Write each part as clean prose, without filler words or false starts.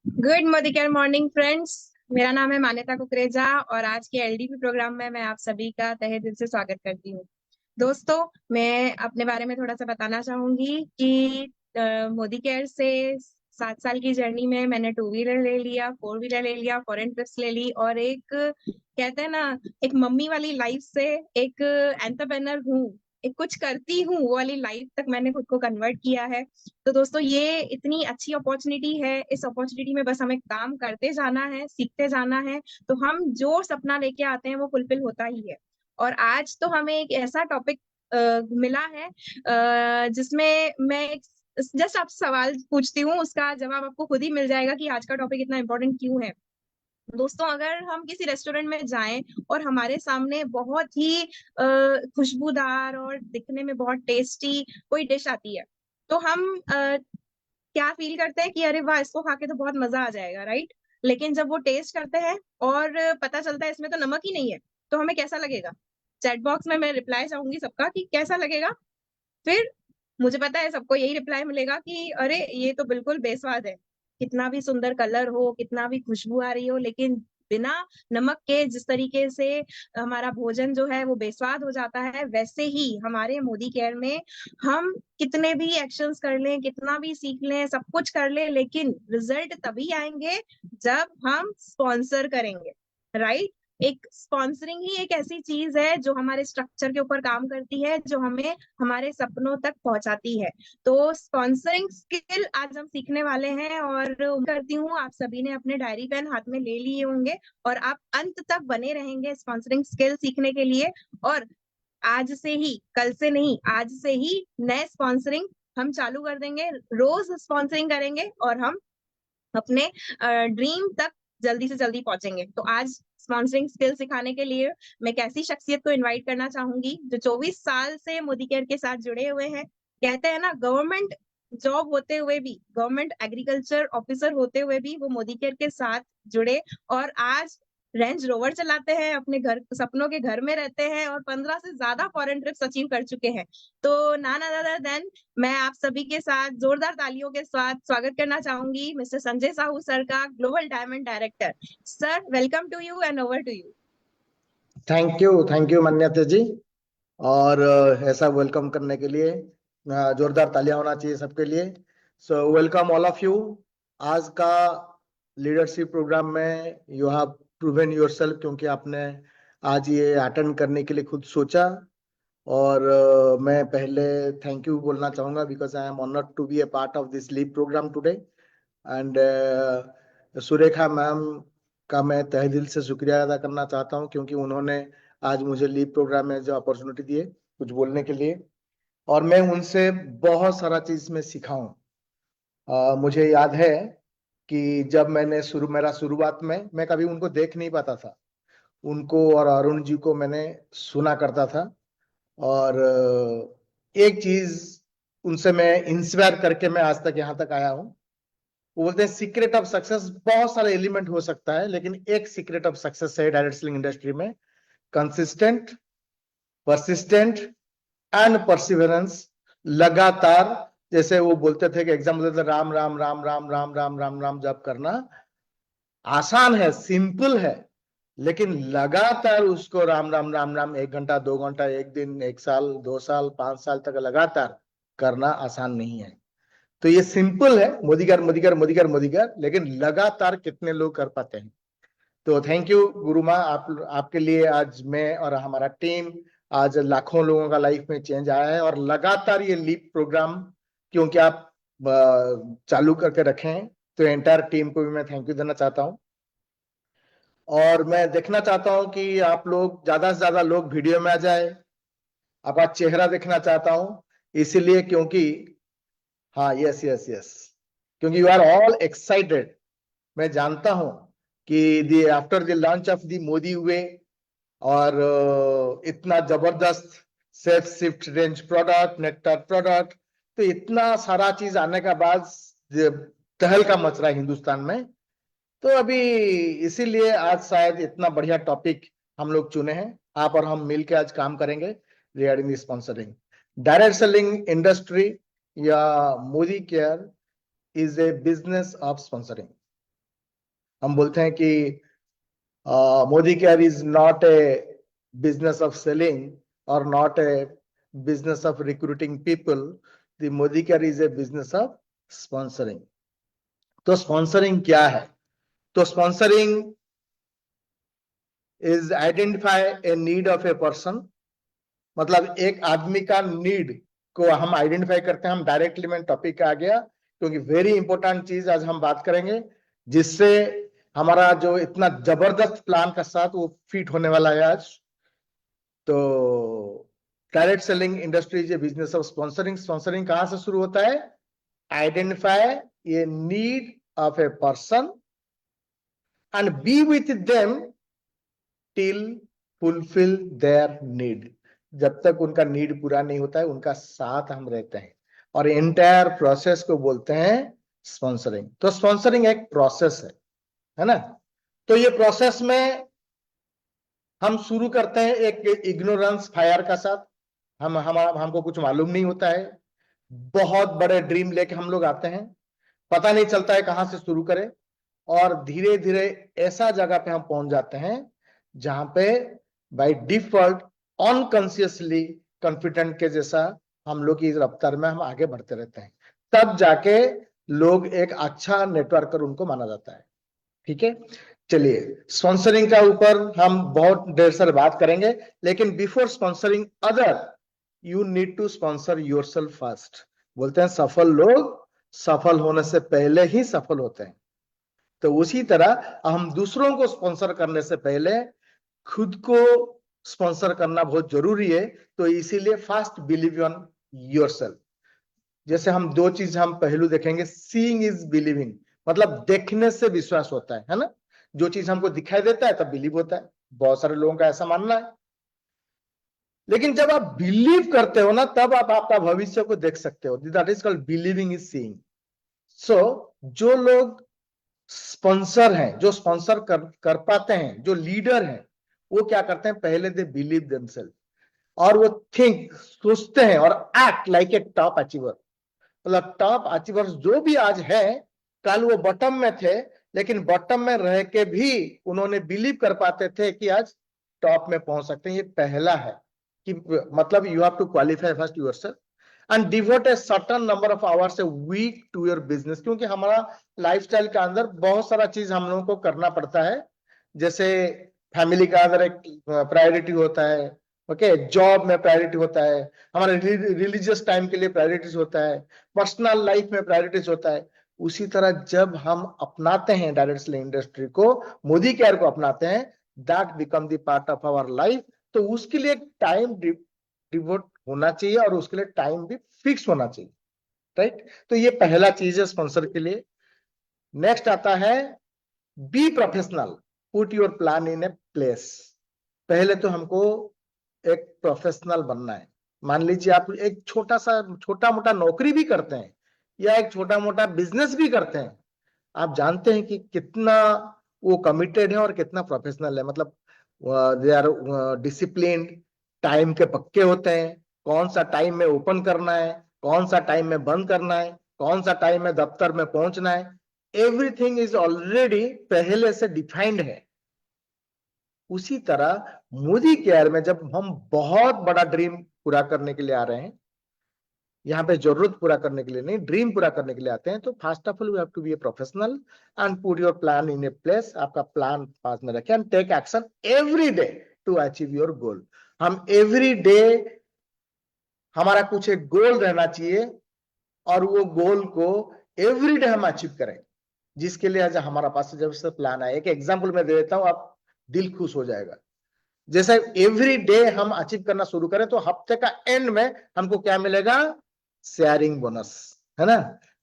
Good मोदिकर morning friends. मेरा नाम है मान्यता कुकरेजा और आज के एलडीपी प्रोग्राम में मैं आप सभी का तहे दिल से स्वागत करती हूँ। दोस्तों, मैं अपने बारे में थोड़ा सा बताना चाहूंगी कि मोदी केयर से 7 साल की जर्नी में मैंने 2 व्हीलर ले लिया, 4 व्हीलर ले लिया, फॉरेन ट्रिप्स ले ली और एक कहते हैं ना, एक मम्मी वाली लाइफ से एक एंटरप्रेन्योर हूँ, एक कुछ करती हूँ वो वाली लाइफ तक मैंने खुद को कन्वर्ट किया है। तो दोस्तों, ये इतनी अच्छी अपॉर्चुनिटी है। इस अपॉर्चुनिटी में बस हमें काम करते जाना है, सीखते जाना है, तो हम जो सपना लेके आते हैं वो फुलफिल होता ही है। और आज तो हमें एक ऐसा टॉपिक मिला है जिसमें मैं जस्ट आप सवाल पूछती हूँ, उसका जवाब आपको खुद ही मिल जाएगा कि आज का टॉपिक इतना इंपॉर्टेंट क्यों है। दोस्तों, अगर हम किसी रेस्टोरेंट में जाएं और हमारे सामने बहुत ही खुशबूदार और दिखने में बहुत टेस्टी कोई डिश आती है, तो हम क्या फील करते हैं कि अरे वाह, इसको खा के तो बहुत मजा आ जाएगा, राइट। लेकिन जब वो टेस्ट करते हैं और पता चलता है इसमें तो नमक ही नहीं है, तो हमें कैसा लगेगा? चैट बॉक्स में मैं रिप्लाई चाहूंगी सबका कि कैसा लगेगा। फिर मुझे पता है सबको यही रिप्लाई मिलेगा कि अरे ये तो बिल्कुल बेस्वाद है। कितना भी सुंदर कलर हो, कितना भी खुशबू आ रही हो, लेकिन बिना नमक के जिस तरीके से हमारा भोजन जो है वो बेस्वाद हो जाता है, वैसे ही हमारे मोदी केयर में हम कितने भी एक्शंस कर लें, कितना भी सीख लें, सब कुछ कर लें, लेकिन रिजल्ट तभी आएंगे जब हम स्पॉन्सर करेंगे, राइट। एक स्पॉन्सरिंग ही एक ऐसी चीज है जो हमारे स्ट्रक्चर के ऊपर काम करती है, जो हमें हमारे सपनों तक पहुंचाती है। तो स्पॉन्सरिंग स्किल आज हम सीखने वाले हैं और उम्मीद करती हूँ आप सभी ने अपने डायरी पेन हाथ में ले लिए होंगे और आप अंत तक बने रहेंगे स्पॉन्सरिंग स्किल सीखने के लिए। और आज से ही, कल से नहीं, आज से ही नए स्पॉन्सरिंग हम चालू कर देंगे। रोज स्पॉन्सरिंग करेंगे और हम अपने ड्रीम तक जल्दी से जल्दी पहुंचेंगे। तो आज स्पॉन्सरिंग स्किल सिखाने के लिए मैं कैसी शख्सियत को इनवाइट करना चाहूंगी जो 24 साल से मोदी केयर के साथ जुड़े हुए हैं। कहते हैं ना, गवर्नमेंट जॉब होते हुए भी, गवर्नमेंट एग्रीकल्चर ऑफिसर होते हुए भी वो मोदी केयर के साथ जुड़े और आज रेंज रोवर चलाते हैं, अपने घर, सपनों के घर में रहते हैं और 15 से ज्यादा फॉरेन ट्रिप्स अचीव कर चुके हैं। तो नान अदर देन, मैं आप सभी के साथ जोरदार तालियों के साथ स्वागत करना चाहूंगी मिस्टर संजय साहू सर का, global diamond director. Sir, welcome to you and over to you. Thank you Manyata ji. और ऐसा वेलकम करने के लिए जोरदार तालियां होना चाहिए सबके लिए। So welcome all of you. आज का लीडरशिप प्रोग्राम में यू हैव प्रूवन योरसेल्फ, क्योंकि आपने आज ये अटेंड करने के लिए खुद सोचा। और मैं पहले थैंक यू बोलना चाहूंगा because I am honoured to be a part of this lead programme today. And Surekha ma'am का मैं तहे दिल से शुक्रिया अदा करना चाहता हूं, क्योंकि उन्होंने आज मुझे लीड प्रोग्राम में जो अपॉर्चुनिटी दी है कुछ बोलने के लिए, और मैं उनसे बहुत सारा चीज में सीखा हूँ। मुझे याद है कि जब मैंने मेरा शुरुआत में मैं कभी उनको देख नहीं पाता था। उनको और अरुण जी को मैंने सुना करता था, और एक चीज उनसे मैं इंस्पायर करके मैं आज तक यहाँ तक आया हूँ। वो बोलते हैं सीक्रेट ऑफ सक्सेस बहुत सारे एलिमेंट हो सकता है, लेकिन एक सीक्रेट ऑफ सक्सेस है डायरेक्ट सेलिंग इंडस्ट्री में: कंसिस्टेंट, परसिस्टेंट एंड परसिवरेंस। लगातार, जैसे वो बोलते थे कि एग्जाम बोलते थे, राम राम राम राम राम राम राम राम जप करना आसान है, सिंपल है, लेकिन लगातार उसको राम राम राम राम 1 घंटा 2 घंटा, 1 दिन, 1 साल, 2 साल, 5 साल तक लगातार करना आसान नहीं है। तो ये सिंपल है, मोदीगर मोदीगर मोदीगर मोदीगर, लेकिन लगातार कितने लोग कर पाते हैं। तो थैंक यू गुरु माँ, आपके लिए आज मैं और हमारा टीम, आज लाखों लोगों का लाइफ में चेंज आया है। और लगातार ये लीप प्रोग्राम क्योंकि आप चालू करके रखे हैं, तो एंटायर टीम को भी मैं थैंक यू देना चाहता हूँ। और मैं देखना चाहता हूँ कि आप लोग ज्यादा से ज्यादा लोग वीडियो में आ जाए। आपका चेहरा देखना चाहता हूँ, इसीलिए क्योंकि हाँ, यस यस यस, क्योंकि यू आर ऑल एक्साइटेड। मैं जानता हूं कि after the launch of the Modi way और इतना जबरदस्त safe shift range product, nectar product, तो इतना सारा चीज आने का बाद तहलका मच रहा है हिंदुस्तान में। तो अभी इसीलिए आज शायद इतना बढ़िया टॉपिक हम लोग चुने हैं, आप और हम मिलकर आज काम करेंगे regarding sponsoring. Direct selling industry या Modi care is a business of sponsoring. हम बोलते हैं कि Modi care is not a business of selling और not a business of recruiting people, the Modi care is a business of sponsoring. तो sponsoring क्या है? तो sponsoring is identify a need of a person, मतलब एक आदमी का नीड को हम आइडेंटिफाई करते हैं। हम डायरेक्टली में टॉपिक आ गया, क्योंकि वेरी इंपॉर्टेंट चीज आज हम बात करेंगे, जिससे हमारा जो इतना जबरदस्त प्लान का साथ वो फिट होने वाला है आज। तो direct selling industry is a business of sponsoring. Sponsoring कहां से शुरू होता है? Identify a need of a person and B with them till fulfil there need. जब तक उनका नीड पूरा नहीं होता है उनका साथ हम रहते हैं, और एंटायर प्रोसेस को बोलते हैं स्पॉन्सरिंग। तो स्पॉन्सरिंग एक प्रोसेस है ना। तो ये प्रोसेस में हम शुरू करते हैं एक इग्नोरेंस फायर का साथ। हमको कुछ मालूम नहीं होता है, बहुत बड़े ड्रीम लेके हम लोग आते हैं, पता नहीं चलता है कहां से शुरू करें, और धीरे धीरे ऐसा जगह पे हम पहुंच जाते हैं जहां पे बाय डिफॉल्ट अनकॉन्शियसली कॉन्फिडेंट के जैसा हम लोग की रफ्तार में हम आगे बढ़ते रहते हैं। तब जाके लोग एक अच्छा नेटवर्कर उनको माना जाता है। ठीक है, चलिए स्पॉन्सरिंग का ऊपर हम बहुत देर से बात करेंगे, लेकिन before sponsoring other you need to sponsor yourself first. बोलते हैं सफल लोग सफल होने से पहले ही सफल होते हैं। तो उसी तरह हम दूसरों को स्पॉन्सर करने से पहले खुद को स्पॉन्सर करना बहुत जरूरी है। तो इसीलिए फर्स्ट बिलीव ऑन योरसेल्फ। जैसे हम दो चीज हम पहलू देखेंगे, सीइंग इज बिलीविंग, मतलब देखने से विश्वास होता है ना। जो चीज हमको दिखाई देता है तब बिलीव होता है, बहुत सारे लोगों का ऐसा मानना है। लेकिन जब आप बिलीव करते हो ना, तब आप आपका भविष्य को देख सकते हो। That is called believing is seeing. So जो लोग स्पॉन्सर हैं, जो स्पॉन्सर कर पाते हैं, जो लीडर हैं, वो क्या करते हैं? पहले दे बिलीव देमसेल्फ, और वो थिंक सोचते हैं और act like a top achiever. मतलब टॉप अचीवर्स जो भी आज है, कल वो बॉटम में थे, लेकिन बॉटम में रह के भी उन्होंने बिलीव कर पाते थे कि आज टॉप में पहुंच सकते हैं। ये पहला है कि मतलब you have to qualify first yourself and devote a certain number of hours a week to your business. क्योंकि हमारा लाइफस्टाइल के अंदर बहुत सारा चीज हम लोगों को करना पड़ता है। जैसे फैमिली का अंदर एक प्रायोरिटी होता है, ओके, जॉब में प्रायोरिटी होता है, हमारे रिलीजियस टाइम के लिए प्रायोरिटीज होता है, पर्सनल लाइफ में प्रायोरिटीज होता है। उसी तरह जब हम अपनाते हैं डायरेक्ट सेलिंग इंडस्ट्री को, मोदी केयर को अपनाते हैं, that become the part of our life. तो उसके लिए टाइम डिवोट होना चाहिए और उसके लिए टाइम भी फिक्स होना चाहिए, राइट। तो ये पहला चीज है स्पॉन्सर के लिए। नेक्स्ट आता है be professional, put your plan in a place. पहले तो हमको एक प्रोफेशनल बनना है। मान लीजिए आप एक छोटा मोटा नौकरी भी करते हैं या एक छोटा मोटा बिजनेस भी करते हैं, आप जानते हैं कि कितना वो कमिटेड है और कितना प्रोफेशनल है। मतलब दे आर डिसिप्लिन, टाइम के पक्के होते हैं, कौन सा टाइम में ओपन करना है, कौन सा टाइम में बंद करना है, कौन सा टाइम में दफ्तर में पहुंचना है, एवरीथिंग इज ऑलरेडी पहले से डिफाइंड है। उसी तरह मोदी केयर में जब हम बहुत बड़ा ड्रीम पूरा करने के लिए आ रहे हैं, यहाँ पे जरूरत पूरा करने के लिए नहीं, ड्रीम पूरा करने के लिए आते हैं, तो first of all we have to be a professional and put your plan in a place. आपका प्लान पास में रखें and take action every day to achieve your goal. हम एवरी डे, हमारा कुछ एक गोल रहना चाहिए और वो गोल को एवरी डे हम अचीव करें, जिसके लिए आज हमारा पास जब से प्लान है। एक एग्जाम्पल मैं दे देता हूँ, आप दिल खुश हो जाएगा। जैसे एवरी डे हम अचीव करना शुरू करें तो हफ्ते का एंड में हमको क्या मिलेगा? शेयरिंग बोनस, है ना।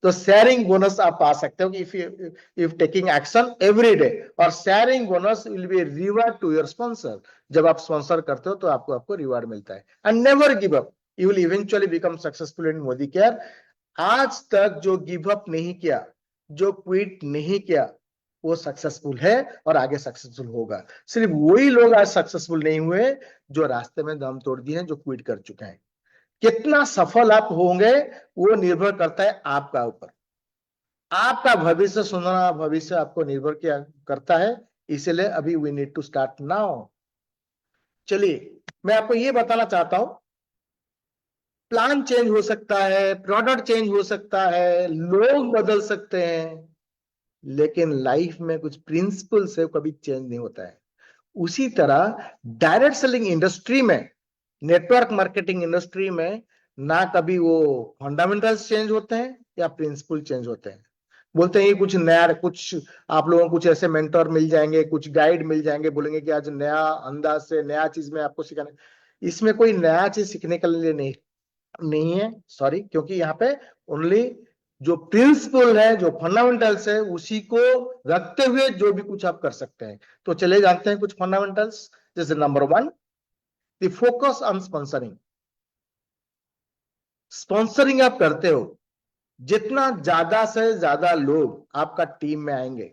तो शेयरिंग बोनस आप पा सकते हो if taking action every day, और sharing bonus will be reward to your sponsor. जब आप स्पॉन्सर करते हो तो आपको रिवार्ड मिलता है। And never give up, you will eventually become successful in Modi care. आज तक जो गिव अप नहीं किया, जो क्विट नहीं किया, वो सक्सेसफुल है और आगे सक्सेसफुल होगा। सिर्फ वही लोग आज सक्सेसफुल नहीं हुए जो रास्ते में दम तोड़ दिए हैं, जो क्विट कर चुके हैं। कितना सफल आप होंगे वो निर्भर करता है आपका ऊपर। आपका भविष्य सुनहरा भविष्य आपको निर्भर किया करता है, इसलिए अभी we need to start now. चलिए मैं आपको ये बताना चाहता हूं, प्लान चेंज हो सकता है, प्रोडक्ट चेंज हो सकता है, लोग बदल सकते हैं, लेकिन लाइफ में कुछ प्रिंसिपल से कभी चेंज नहीं होता है। उसी तरह डायरेक्ट सेलिंग इंडस्ट्री में, नेटवर्क मार्केटिंग इंडस्ट्री में, ना कभी वो फंडामेंटल्स चेंज होते हैं या प्रिंसिपल चेंज होते हैं। बोलते हैं कुछ नया, कुछ आप लोगों को कुछ ऐसे मेंटर मिल जाएंगे, कुछ गाइड मिल जाएंगे, बोलेंगे कि आज नया अंदाज से नया चीज में आपको सिखाना। इसमें कोई नया चीज सीखने के लिए नहीं नहीं है, सॉरी, क्योंकि यहाँ पे ओनली जो प्रिंसिपल है, जो फंडामेंटल्स है, उसी को रखते हुए जो भी कुछ आप कर सकते हैं। तो चले जानते हैं कुछ फंडामेंटल्स। जैसे number 1, the focus on sponsoring. Sponsoring आप करते हो, जितना ज्यादा से ज्यादा लोग आपका टीम में आएंगे,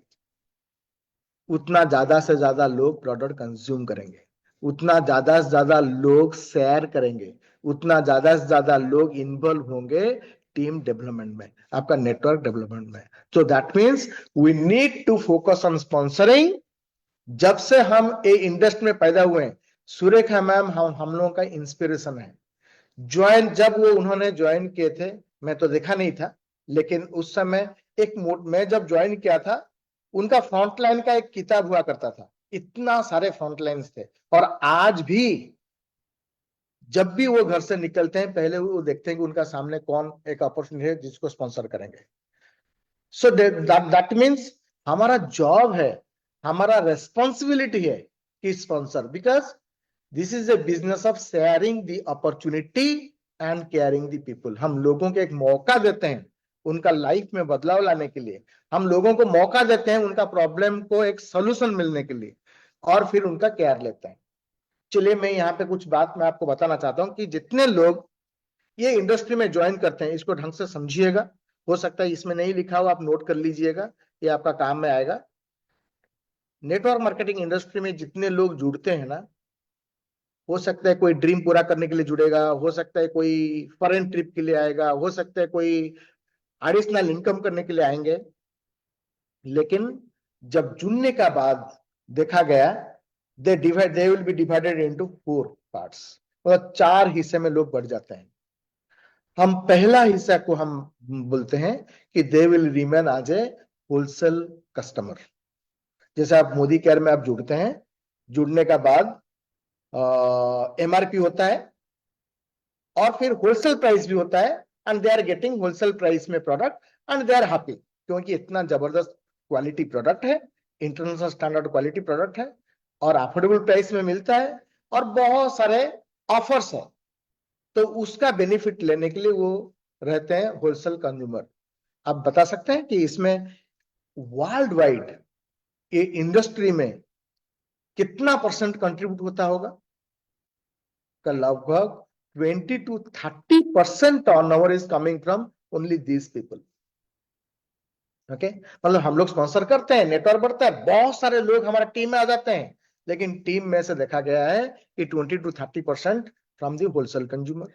उतना ज्यादा से ज्यादा लोग प्रोडक्ट कंज्यूम करेंगे, उतना ज्यादा से ज्यादा लोग शेयर करेंगे, उतना ज्यादा से ज्यादा लोग इन्वॉल्व होंगे टीम डेवलपमेंट में, आपका नेटवर्क डेवलपमेंट में। तो that means we need to focus on sponsoring. जब से हम ये इंडस्ट्री में पैदा हुए हैं, सुरेखा मैम हम लोगों का इंस्पिरेशन है। ज्वाइन जब वो उन्होंने ज्वाइन किए थे, मैं तो देखा नहीं था, लेकिन उस समय एक मैं जब ज्वाइन किया था, उनका फ्रंटलाइन का एक किताब हुआ करता था, इतना सारे फ्रंटलाइंस थे। और आज भी जब भी वो घर से निकलते हैं, पहले वो देखते हैं कि उनका सामने कौन एक अपॉर्चुनिटी है जिसको स्पॉन्सर करेंगे। सो दैट मीन्स हमारा जॉब है, हमारा रेस्पॉन्सिबिलिटी है कि sponsor, because this is a business of sharing the opportunity and caring the people. हम लोगों को एक मौका देते हैं उनका लाइफ में बदलाव लाने के लिए, हम लोगों को मौका देते हैं उनका प्रॉब्लम को एक सोल्यूशन मिलने के लिए, और फिर उनका केयर लेते हैं। चलिए मैं यहाँ पे कुछ बात मैं आपको बताना चाहता हूँ कि जितने लोग ये इंडस्ट्री में ज्वाइन करते हैं, इसको ढंग से समझिएगा। हो सकता है इसमें नहीं लिखा हो, आप नोट कर लीजिएगा, ये आपका काम में आएगा। नेटवर्क मार्केटिंग इंडस्ट्री में जितने लोग जुड़ते हैं ना, हो सकता है कोई ड्रीम पूरा करने के लिए जुड़ेगा, हो सकता है कोई फॉरेन ट्रिप के लिए आएगा, हो सकता है कोई एडिशनल इनकम करने के लिए आएंगे। लेकिन जब जुड़ने का बाद देखा गया, they will be divided into 4 parts, मतलब 4 हिस्से में लोग बढ़ जाते हैं। हम पहला हिस्सा को हम बोलते हैं कि they will remain as a wholesale customer. जैसे आप मोदी केयर में आप जुड़ते हैं, जुड़ने का बाद एमआरपी होता है और फिर होलसेल प्राइस भी होता है, and they are getting wholesale price में product and they are happy, क्योंकि इतना जबरदस्त क्वालिटी प्रोडक्ट है, इंटरनेशनल स्टैंडर्ड क्वालिटी प्रोडक्ट है और अफोर्डेबल प्राइस में मिलता है और बहुत सारे ऑफर्स है। तो उसका बेनिफिट लेने के लिए वो रहते हैं होलसेल कंज्यूमर। आप बता सकते हैं कि इसमें वर्ल्ड वाइड ये इंडस्ट्री में कितना परसेंट कंट्रीब्यूट होता होगा? का लगभग 20 to 30% turnover is coming from only these people. Okay, मतलब हम लोग स्पॉन्सर करते हैं, नेटवर्क बढ़ता है, बहुत सारे लोग हमारा टीम में आ जाते हैं, लेकिन टीम में से देखा गया है कि 20 to 30% from the wholesale consumer.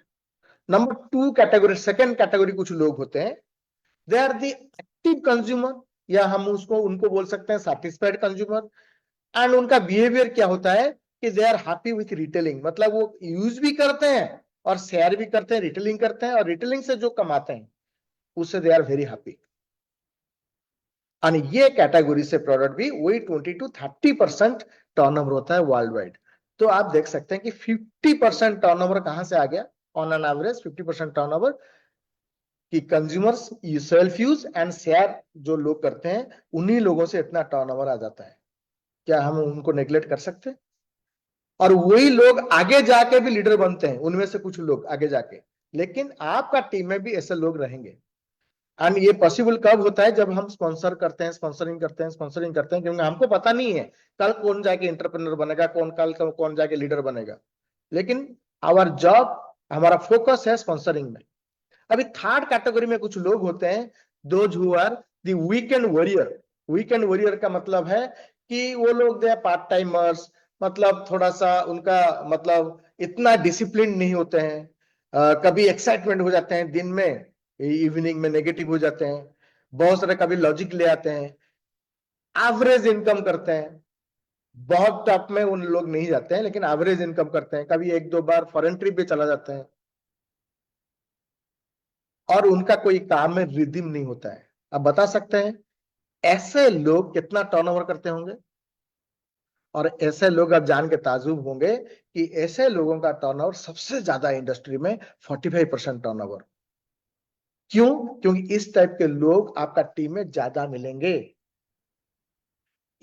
Number 2 category, second category कुछ लोग होते हैं, they are the active consumer, या हम उसको उनको बोल सकते हैं सेटिस्फाइड कंज्यूमर। एंड उनका बिहेवियर क्या होता है कि they are happy with retailing, मतलब वो यूज भी करते हैं और शेयर भी करते हैं, रिटेलिंग करते हैं, और रिटेलिंग से जो कमाते हैं उससे दे आर वेरी हैप्पी। और ये कैटेगरी से प्रोडक्ट भी वही 20 to 30% टर्नओवर होता है वर्ल्ड वाइड। तो आप देख सकते हैं कि 50% टर्नओवर कहां से आ गया? ऑन एन एवरेज 50% टर्नओवर कि consumers self use and share जो लोग करते हैं, उन्हीं लोगों से इतना टर्नओवर आ जाता है। क्या हम उनको नेग्लेक्ट कर सकते हैं? और वही लोग आगे जाके भी लीडर बनते हैं, उनमें से कुछ लोग आगे जाके, लेकिन आपका टीम में भी ऐसे लोग रहेंगे। एंड ये पॉसिबल कब होता है? जब हम स्पॉन्सर करते हैं, स्पॉन्सरिंग करते हैं, स्पॉन्सरिंग करते हैं, क्योंकि हमको पता नहीं है कल कौन जाके एंटरप्रेन्योर बनेगा, कौन जाके लीडर बनेगा, लेकिन आवर जॉब, हमारा फोकस है स्पॉन्सरिंग में। अभी थर्ड कैटेगरी में कुछ लोग होते हैं, those who are the weekend warrior. Weekend warrior का मतलब है कि वो लोग दे पार्ट टाइमर्स, मतलब थोड़ा सा उनका मतलब इतना डिसिप्लिन नहीं होते हैं, कभी एक्साइटमेंट हो जाते हैं दिन में, इवनिंग में नेगेटिव हो जाते हैं, बहुत सारे कभी लॉजिक ले आते हैं, एवरेज इनकम करते हैं, बहुत टॉप में उन लोग नहीं जाते हैं लेकिन एवरेज इनकम करते हैं, कभी एक दो बार फॉरेन ट्रिप भी चला जाते हैं, और उनका कोई काम में रिदम नहीं होता है। अब बता सकते हैं ऐसे लोग कितना टर्नओवर करते होंगे? और ऐसे लोग अब जान के ताजुब होंगे कि ऐसे लोगों का टर्नओवर सबसे ज्यादा इंडस्ट्री में 45% टर्नओवर। क्यों? क्योंकि इस टाइप के लोग आपका टीम में ज्यादा मिलेंगे।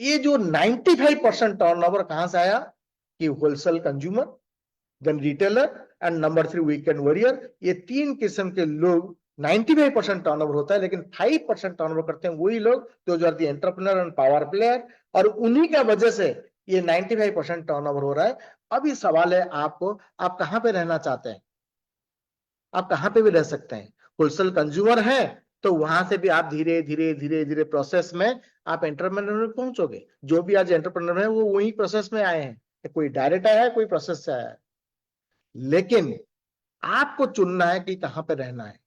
ये जो 95% टर्नओवर कहां से आया? कि wholesale consumer, then retailer and number 3 weekend warrior. ये तीन किस्म के लोग 95% टर्नओवर होता है, लेकिन 5% टर्नओवर करते हैं वही लोग जो are the entrepreneur and power player, और उन्हीं का वजह से ये 95% टर्नओवर हो रहा है। अभी सवाल है आपको, आप कहां पे रहना चाहते हैं? आप कहां पे भी रह सकते हैं। होलसेल कंज्यूमर है तो वहां से भी आप धीरे धीरे धीरे धीरे प्रोसेस में आप एंटरप्रेन्योर में पहुंचोगे। जो भी आज एंटरप्रेन्योर है वो वही प्रोसेस में आए हैं, कोई डायरेक्ट आया है, कोई प्रोसेस से आया है। लेकिन आपको चुनना है कि कहां पे रहना है।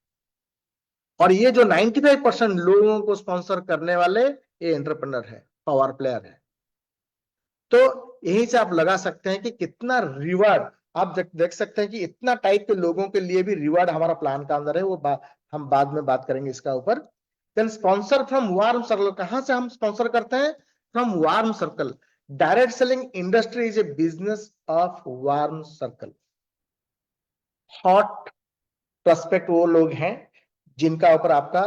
और ये जो 95% लोगों को स्पॉन्सर करने वाले ये एंटरप्रेन्योर है, पावर प्लेयर है। तो यहीं से आप लगा सकते हैं कि कितना रिवार्ड, आप देख सकते हैं कि इतना टाइप के लोगों के लिए भी रिवार्ड हमारा प्लान का अंदर है। वो हम बाद में बात करेंगे इसका ऊपर। Then sponsor from warm circle, कहां से हम स्पॉन्सर करते हैं? From warm circle. Direct selling industry is a business of warm circle. Hot prospect वो लोग हैं जिनका ऊपर आपका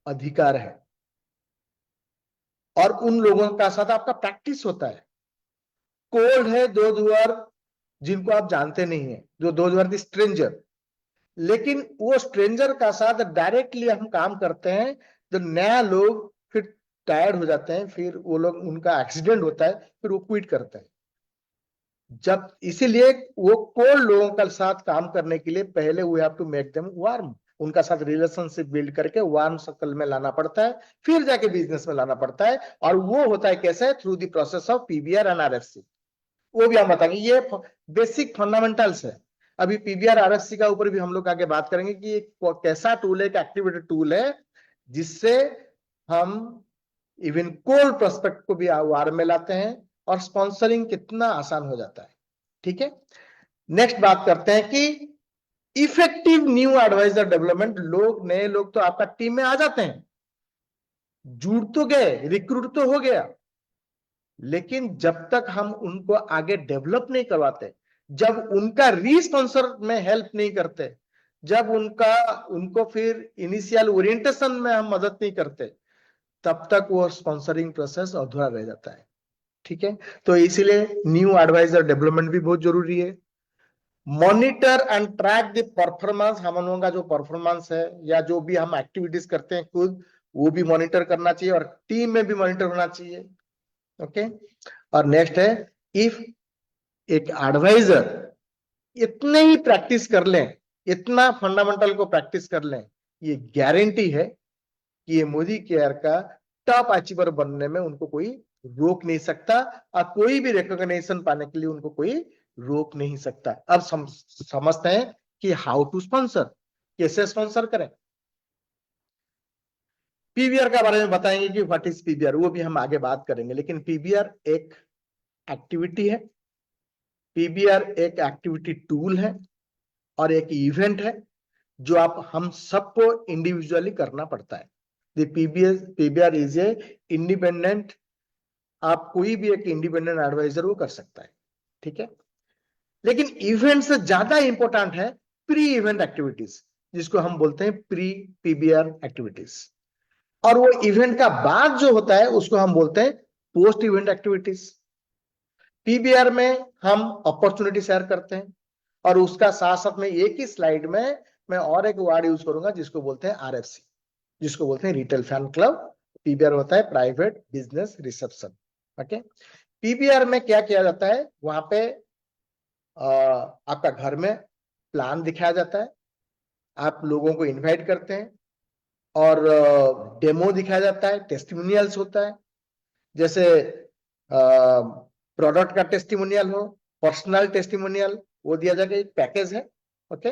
अधिकार है, और उन लोगों का साथ आपका प्रैक्टिस होता है। कोल्ड है दो जिनको आप जानते नहीं है, जो दो स्ट्रेंजर, लेकिन वो स्ट्रेंजर का साथ डायरेक्टली हम काम करते हैं। जो नया लोग फिर टायर्ड हो जाते हैं, फिर वो लोग, उनका एक्सीडेंट होता है, फिर वो क्विट करते हैं। जब इसीलिए वो कोल्ड लोगों के साथ काम करने के लिए पहले we have to make them warm, उनका साथ रिलेशनशिप बिल्ड करके वार्म सर्कल में लाना पड़ता है, फिर जाके बिजनेस में लाना पड़ता है। और वो होता है कैसे? Through the process of PBR and RFC. वो भी हम बताएंगे, ये बेसिक फंडामेंटल्स है। अभी पीबीआर आरएफसी का ऊपर भी हम लोग आगे बात करेंगे कि एक कैसा टूल है, एक एक्टिवेटेड टूल है जिससे हम इवन कोल्ड प्रोस्पेक्ट को भी वार में लाते हैं, और स्पॉन्सरिंग कितना आसान हो जाता है। ठीक है, नेक्स्ट बात करते हैं कि इफेक्टिव न्यू एडवाइजर डेवलपमेंट। लोग, नए लोग तो आपका टीम में आ जाते हैं, जुड़ तो गए, रिक्रूट तो हो गया, लेकिन जब तक हम उनको आगे डेवलप नहीं करवाते, जब उनका रीस्पॉन्सर में हेल्प नहीं करते, जब उनको फिर इनिशियल ओरिएंटेशन में हम मदद नहीं करते, तब तक वो स्पॉन्सरिंग प्रोसेस अधूरा रह जाता है। ठीक है, तो इसीलिए न्यू एडवाइजर डेवलपमेंट भी बहुत जरूरी है। Monitor and track the performance. हम लोगों का जो परफॉर्मेंस है या जो भी हम एक्टिविटीज करते हैं खुद, वो भी मॉनिटर करना चाहिए और टीम में भी मॉनिटर होना चाहिए। ओके, और नेक्स्ट है, इफ एक एडवाइजर इतने ही प्रैक्टिस कर लें, इतना फंडामेंटल को प्रैक्टिस कर लें, ये गारंटी है कि ये मोदी केयर का टॉप अचीवर बनने में उनको कोई रोक नहीं सकता, और कोई भी रिकॉग्निशन पाने के लिए उनको कोई रोक नहीं सकता। अब समझते हैं कि हाउ टू स्पॉन्सर, कैसे स्पॉन्सर करें। पीबीआर का बारे में बताएंगे कि व्हाट इज पीबीआर, वो भी हम आगे बात करेंगे, लेकिन पीबीआर एक एक्टिविटी है, पीबीआर एक एक्टिविटी टूल है, और एक इवेंट है जो आप हम सबको इंडिविजुअली करना पड़ता है। पीबीआर इज ए इंडिपेंडेंट, आप कोई भी एक इंडिपेंडेंट एडवाइजर वो कर सकता है। ठीक है, लेकिन इवेंट से ज्यादा इंपॉर्टेंट है प्री इवेंट एक्टिविटीज, जिसको हम बोलते हैं प्री पीबीआर एक्टिविटीज। और वो इवेंट का बाद जो होता है उसको हम बोलते हैं पोस्ट इवेंट एक्टिविटीज। पीबीआर में हम अपॉर्चुनिटी शेयर करते हैं, और उसका साथ साथ में एक ही स्लाइड में मैं और एक वर्ड यूज करूंगा जिसको बोलते हैं आरएफसी, जिसको बोलते हैं रिटेल फैन क्लब। पीबीआर होता है private business reception. Okay, PBR में क्या किया जाता है, वहां पे आपका घर में प्लान दिखाया जाता है, आप लोगों को इनवाइट करते हैं, और डेमो दिखाया जाता है, टेस्टिमोनियल्स होता है, जैसे प्रोडक्ट का टेस्टिमोनियल हो, पर्सनल टेस्टिमोनियल, वो दिया जाएगा, एक पैकेज है। ओके,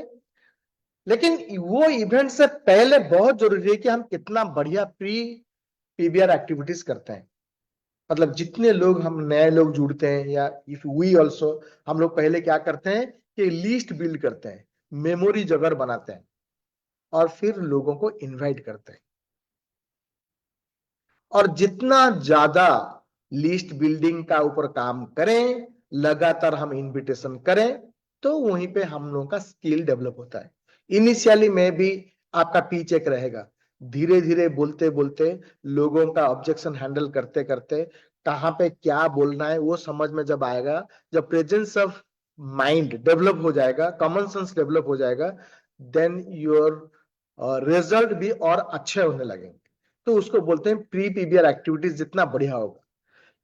लेकिन वो इवेंट से पहले बहुत जरूरी है कि हम कितना बढ़िया प्री पीबीआर एक्टिविटीज करते हैं। मतलब जितने लोग हम नए लोग जुड़ते हैं या इफ वी ऑल्सो, हम लोग पहले क्या करते हैं कि लिस्ट बिल्ड करते हैं, मेमोरी जगह बनाते हैं और फिर लोगों को इनवाइट करते हैं। और जितना ज्यादा लिस्ट बिल्डिंग का ऊपर काम करें, लगातार हम इनविटेशन करें, तो वहीं पे हम लोगों का स्किल डेवलप होता है। इनिशियली में भी आपका पी चेक रहेगा, धीरे धीरे बोलते बोलते लोगों का ऑब्जेक्शन हैंडल करते करते कहाँ पे क्या बोलना है वो समझ में जब आएगा, जब प्रेजेंस ऑफ माइंड डेवलप हो जाएगा, कॉमन सेंस डेवलप हो जाएगा, देन योर रिजल्ट भी और अच्छे होने लगेंगे। तो उसको बोलते हैं प्री पीबीआर एक्टिविटीज जितना बढ़िया होगा।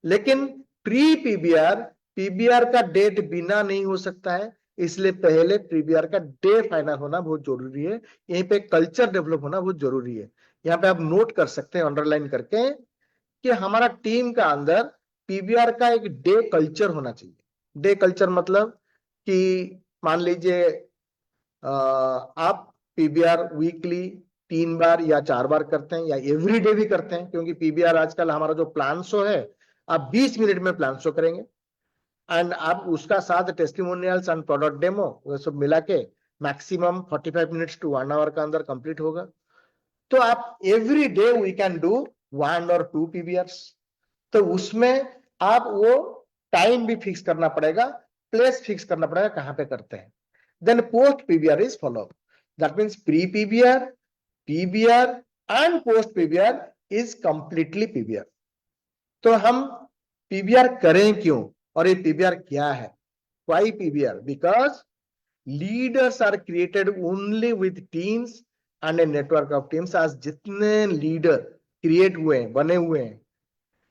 लेकिन प्री पीबीआर, पीबीआर का डेट बिना नहीं हो सकता है, इसलिए पहले पीबीआर का डे फाइनल होना बहुत जरूरी है। यहीं पे कल्चर डेवलप होना बहुत जरूरी है। यहाँ पे आप नोट कर सकते हैं अंडरलाइन करके कि हमारा टीम का अंदर पीबीआर का एक डे कल्चर होना चाहिए। डे कल्चर मतलब कि मान लीजिए आप पीबीआर वीकली 3 बार या 4 बार करते हैं या एवरी डे भी करते हैं, क्योंकि पीबीआर आजकल हमारा जो प्लान शो है, आप 20 मिनट में प्लान शो करेंगे एंड आप उसका साथ टेस्टिमोनियल्स एंड प्रोडक्ट डेमो वो सब मिला के मैक्सिमम 45 मिनट्स टू 1 आवर का अंदर कंप्लीट होगा। तो आप every day we can do 1 और 2 पीबीआर। तो उसमें आप वो टाइम भी फिक्स करना पड़ेगा, प्लेस फिक्स करना पड़ेगा कहां पे करते हैं। Then post PBR is follow. That means pre PBR, PBR and post PBR is completely PBR. तो हम PBR करें क्यों और ये PBR क्या है? Why PBR? Because leaders are created only with teams and a network of teams. आज जितने लीडर क्रिएट हुए हैं, बने हुए हैं,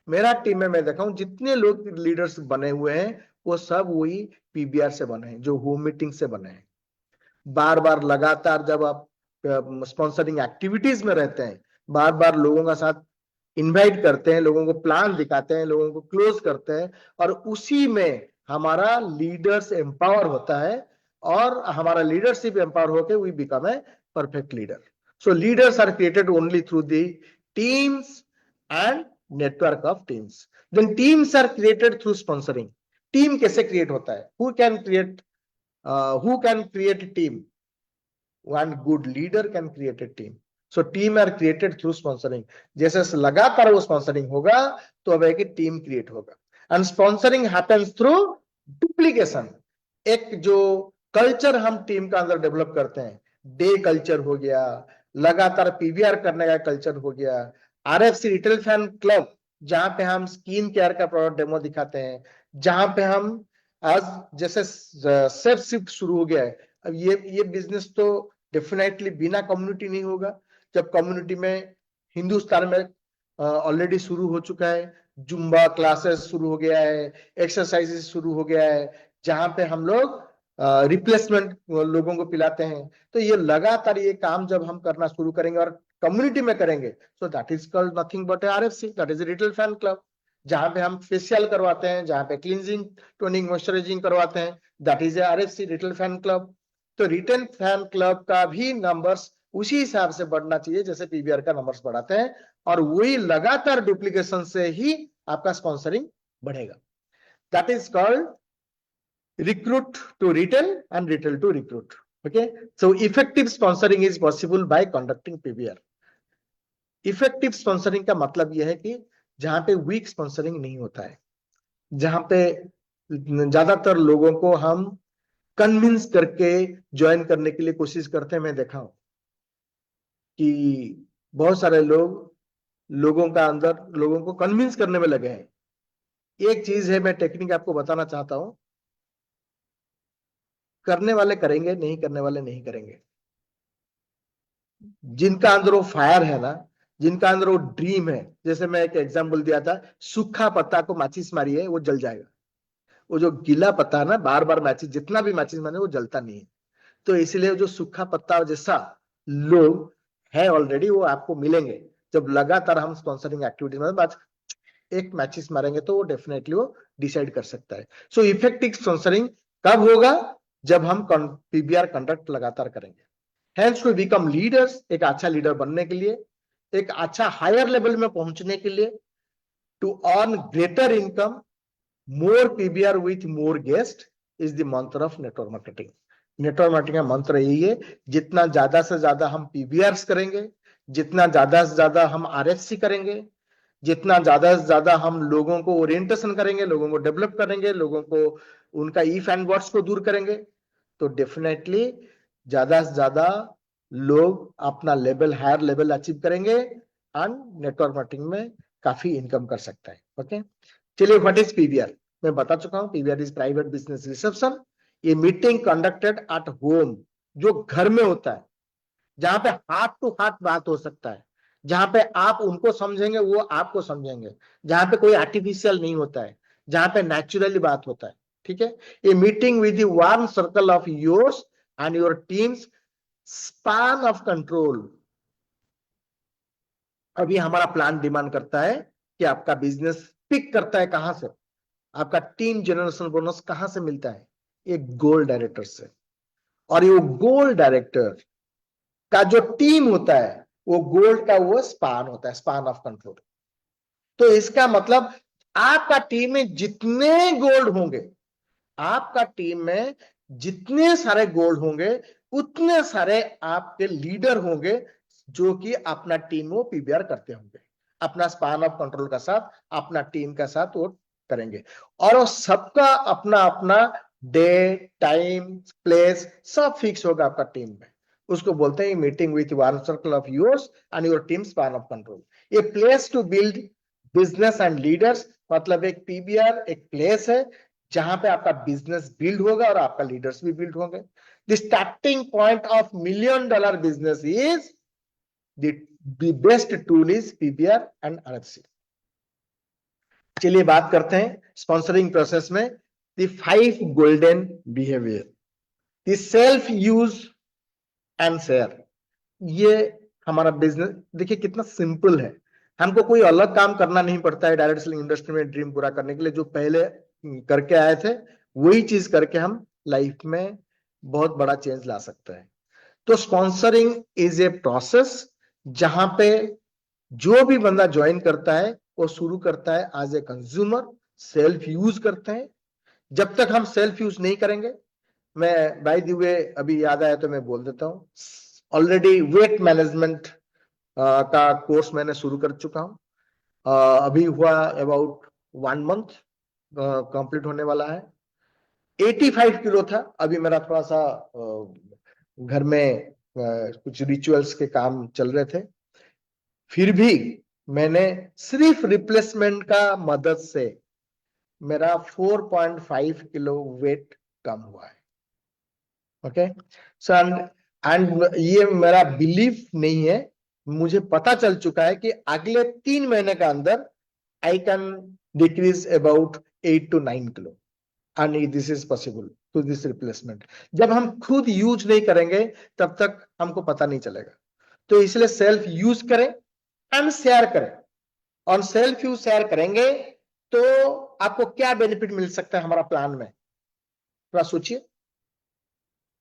मेरा टीम में मैं देखा हूं जितने लोग लीडर्स बने हुए हैं वो सब वही पीबीआर से बने हैं, जो होम मीटिंग से बने हैं। बार बार लगातार जब आप स्पॉन्सरिंग एक्टिविटीज में रहते हैं, बार बार लोगों का साथ इनवाइट करते हैं, लोगों को प्लान दिखाते हैं, लोगों को क्लोज करते हैं, और उसी में हमारा लीडर्स एम्पावर होता है और हमारा लीडरशिप एम्पावर होकर we become a perfect leader. So leaders are created only through the teams and network of teams. Then teams are created through sponsoring. Team कैसे क्रिएट होता है? who can create a team? One good leader can create a team. So team are created through sponsoring. जैसे लगातार वो sponsoring होगा तो अब एक टीम क्रिएट होगा। And sponsoring happens through duplication. एक जो कल्चर हम टीम का अंदर डेवलप करते हैं, डे कल्चर हो गया, लगातार पीवीआर करने का कल्चर हो गया, आरएफसी रिटेल फैन क्लब जहां पे हम स्किन केयर का प्रोडक्ट डेमो दिखाते हैं, जहां पे हम आज जैसे सेफ शिफ्ट शुरू हो गया है। अब ये बिजनेस तो डेफिनेटली बिना कम्युनिटी नहीं होगा। जब कम्युनिटी में हिंदुस्तान में ऑलरेडी शुरू हो चुका है, जुम्बा क्लासेस शुरू हो गया है, एक्सरसाइजेस शुरू हो गया है, जहां पे हम लोग रिप्लेसमेंट लोगों को पिलाते हैं। तो ये लगातार ये काम जब हम करना शुरू करेंगे और कम्युनिटी में करेंगे, so that is called nothing but RFC, that is retail fan club. जहां पे हम फेशियल करवाते हैं, जहां पे क्लींजिंग टोनिंग मॉइस्चराइजिंग करवाते हैं, that is RFC retail fan club. तो रिटेल फैन क्लब का भी नंबर्स उसी हिसाब से बढ़ना चाहिए जैसे पीबीआर का नंबर्स बढ़ाते हैं, और वही लगातार डुप्लीकेशन से ही आपका स्पॉन्सरिंग बढ़ेगा। That is called recruit to retail and retail to recruit. Okay, so effective sponsoring is possible by conducting PBR. Effective sponsoring का मतलब यह है कि जहां पे वीक स्पॉन्सरिंग नहीं होता है, जहां पे ज्यादातर लोगों को हम कन्विंस करके ज्वाइन करने के लिए कोशिश करते हैं। मैं देखा हूं कि बहुत सारे लोग लोगों का अंदर लोगों को कन्विंस करने में लगे हैं। एक चीज है, मैं टेक्निक आपको बताना चाहता हूं, करने वाले करेंगे, नहीं करने वाले नहीं करेंगे। जिनका अंदर वो फायर है ना, जिनका अंदर वो ड्रीम है, जैसे मैं एक एग्जांपल दिया था, सूखा पत्ता को माचिस मारिए वो जल जाएगा, वो जो गीला पत्ता है ना, बार बार माचिस जितना भी माचिस मारे वो जलता नहीं है। तो इसलिए जो सूखा पत्ता जैसा लोग है ऑलरेडी वो आपको मिलेंगे जब लगातार हम स्पॉन्सरिंग एक्टिविटी में एक मैचेस मारेंगे, तो वो डेफिनेटली वो डिसाइड कर सकता है। सो इफेक्टिव स्पॉन्सरिंग कब होगा? जब हम पीबीआर कंडक्ट लगातार करेंगे। Hence to become leaders, एक अच्छा लीडर बनने के लिए, एक अच्छा हायर लेवल में पहुंचने के लिए, to earn greater income, more PBR with more guest is the mantra of network marketing. Network marketing का मंत्र यही है, जितना ज्यादा से ज्यादा हम पीबीआर करेंगे, जितना ज्यादा से ज्यादा हम आरएफसी करेंगे, जितना ज्यादा से ज्यादा हम लोगों को ओरिएंटेशन करेंगे, लोगों को डेवलप करेंगे, लोगों को उनका इफ एंड बट्स को दूर करेंगे, तो डेफिनेटली ज्यादा से ज्यादा लोग अपना लेवल हायर लेवल अचीव करेंगे एंड नेटवर्क मार्केटिंग में काफी इनकम कर सकता है। ओके, चलिए व्हाट इज पीबीआर मैं बता चुका हूं। PBR is private business reception, ये मीटिंग कंडक्टेड एट होम, जो घर में होता है, जहां पे हार्ट टू हार्ट बात हो सकता है, जहां पे आप उनको समझेंगे वो आपको समझेंगे, जहां पे कोई आर्टिफिशियल नहीं होता है, जहां पे नेचुरली बात होता है। ठीक है, ये meeting with the one circle of yours and your teams span of control. अभी हमारा प्लान डिमांड करता है कि आपका बिजनेस पिक करता है कहां से, आपका टीम जनरेशन बोनस कहां से मिलता है, एक गोल डायरेक्टर से। और ये गोल डायरेक्टर का जो टीम होता है वो गोल्ड का वो स्पान होता है, स्पान ऑफ कंट्रोल। तो इसका मतलब आपका टीम में जितने गोल्ड होंगे, आपका टीम में जितने सारे गोल्ड होंगे, उतने सारे आपके लीडर होंगे जो कि अपना टीम वो पीबीआर करते होंगे, अपना स्पान ऑफ कंट्रोल का साथ, अपना टीम का साथ वो करेंगे। और वो सबका अपना अपना डे टाइम प्लेस सब फिक्स होगा आपका टीम में। उसको बोलते हैं meeting with one circle of yours and your team span of control. ये place to build business and leaders, मतलब एक पीबीआर एक प्लेस है जहां पे आपका बिजनेस बिल्ड होगा और आपका लीडर्स भी बिल्ड होंगे। The starting point of $1 million business is the best tool is PBR and RFC. चलिए बात करते हैं स्पॉन्सरिंग प्रोसेस में the 5 golden behaviour, the self use and share. ये हमारा बिजनेस देखिए कितना सिंपल है, हमको कोई अलग काम करना नहीं पड़ता है डायरेक्ट सेलिंग इंडस्ट्री में ड्रीम पूरा करने के लिए। जो पहले करके आए थे वही चीज करके हम लाइफ में बहुत बड़ा चेंज ला सकते हैं। तो स्पॉन्सरिंग इज ए प्रोसेस जहां पे जो भी बंदा ज्वाइन करता है वो शुरू करता है as a consumer, self use करते हैं। जब तक हम सेल्फ यूज नहीं करेंगे, मैं बाय द वे अभी याद आया तो मैं बोल देता हूँ, ऑलरेडी वेट मैनेजमेंट का कोर्स मैंने शुरू कर चुका हूँ। अभी हुआ अबाउट 1 month कंप्लीट होने वाला है। 85 किलो था, अभी मेरा थोड़ा सा घर में कुछ रिचुअल्स के काम चल रहे थे, फिर भी मैंने सिर्फ रिप्लेसमेंट का मदद से मेरा 4.5 किलो वेट कम हुआ है। ओके सो एंड ये मेरा बिलीफ नहीं है, मुझे पता चल चुका है कि अगले 3 महीने का अंदर I can decrease about 8 to 9 kilo and this is possible to this replacement. जब हम खुद यूज नहीं करेंगे तब तक हमको पता नहीं चलेगा। तो इसलिए सेल्फ यूज करें एंड शेयर करें। और सेल्फ यूज शेयर करेंगे तो आपको क्या बेनिफिट मिल सकता है हमारा प्लान में, थोड़ा सोचिए।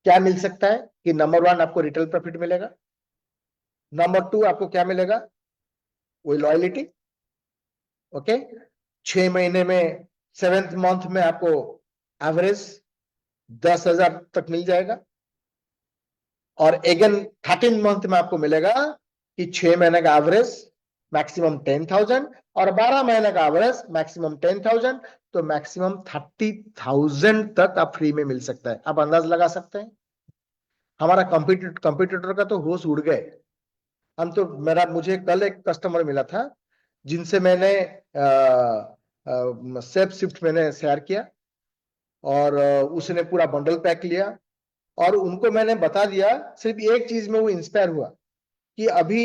क्या मिल सकता है कि नंबर 1 आपको रिटेल प्रॉफिट मिलेगा, नंबर 2 आपको क्या मिलेगा, वही लॉयलिटी। ओके, 6 महीने में 7th मंथ में आपको एवरेज 10,000 तक मिल जाएगा। और अगेन 13 मंथ में आपको मिलेगा कि 6 महीने का एवरेज मैक्सिमम 10,000 और 12 महीने का एवरेज मैक्सिमम 10,000, तो मैक्सिमम 30,000 तक आप फ्री में मिल सकता है। आप अंदाज लगा सकते हैं हमारा कंप्यूटर का तो होश उड़ गए। हम तो मुझे कल एक कस्टमर मिला था जिनसे मैंने सेफ शिफ्ट मैंने शेयर किया और उसने पूरा बंडल पैक लिया और उनको मैंने बता दिया। सिर्फ एक चीज में वो इंस्पायर हुआ कि अभी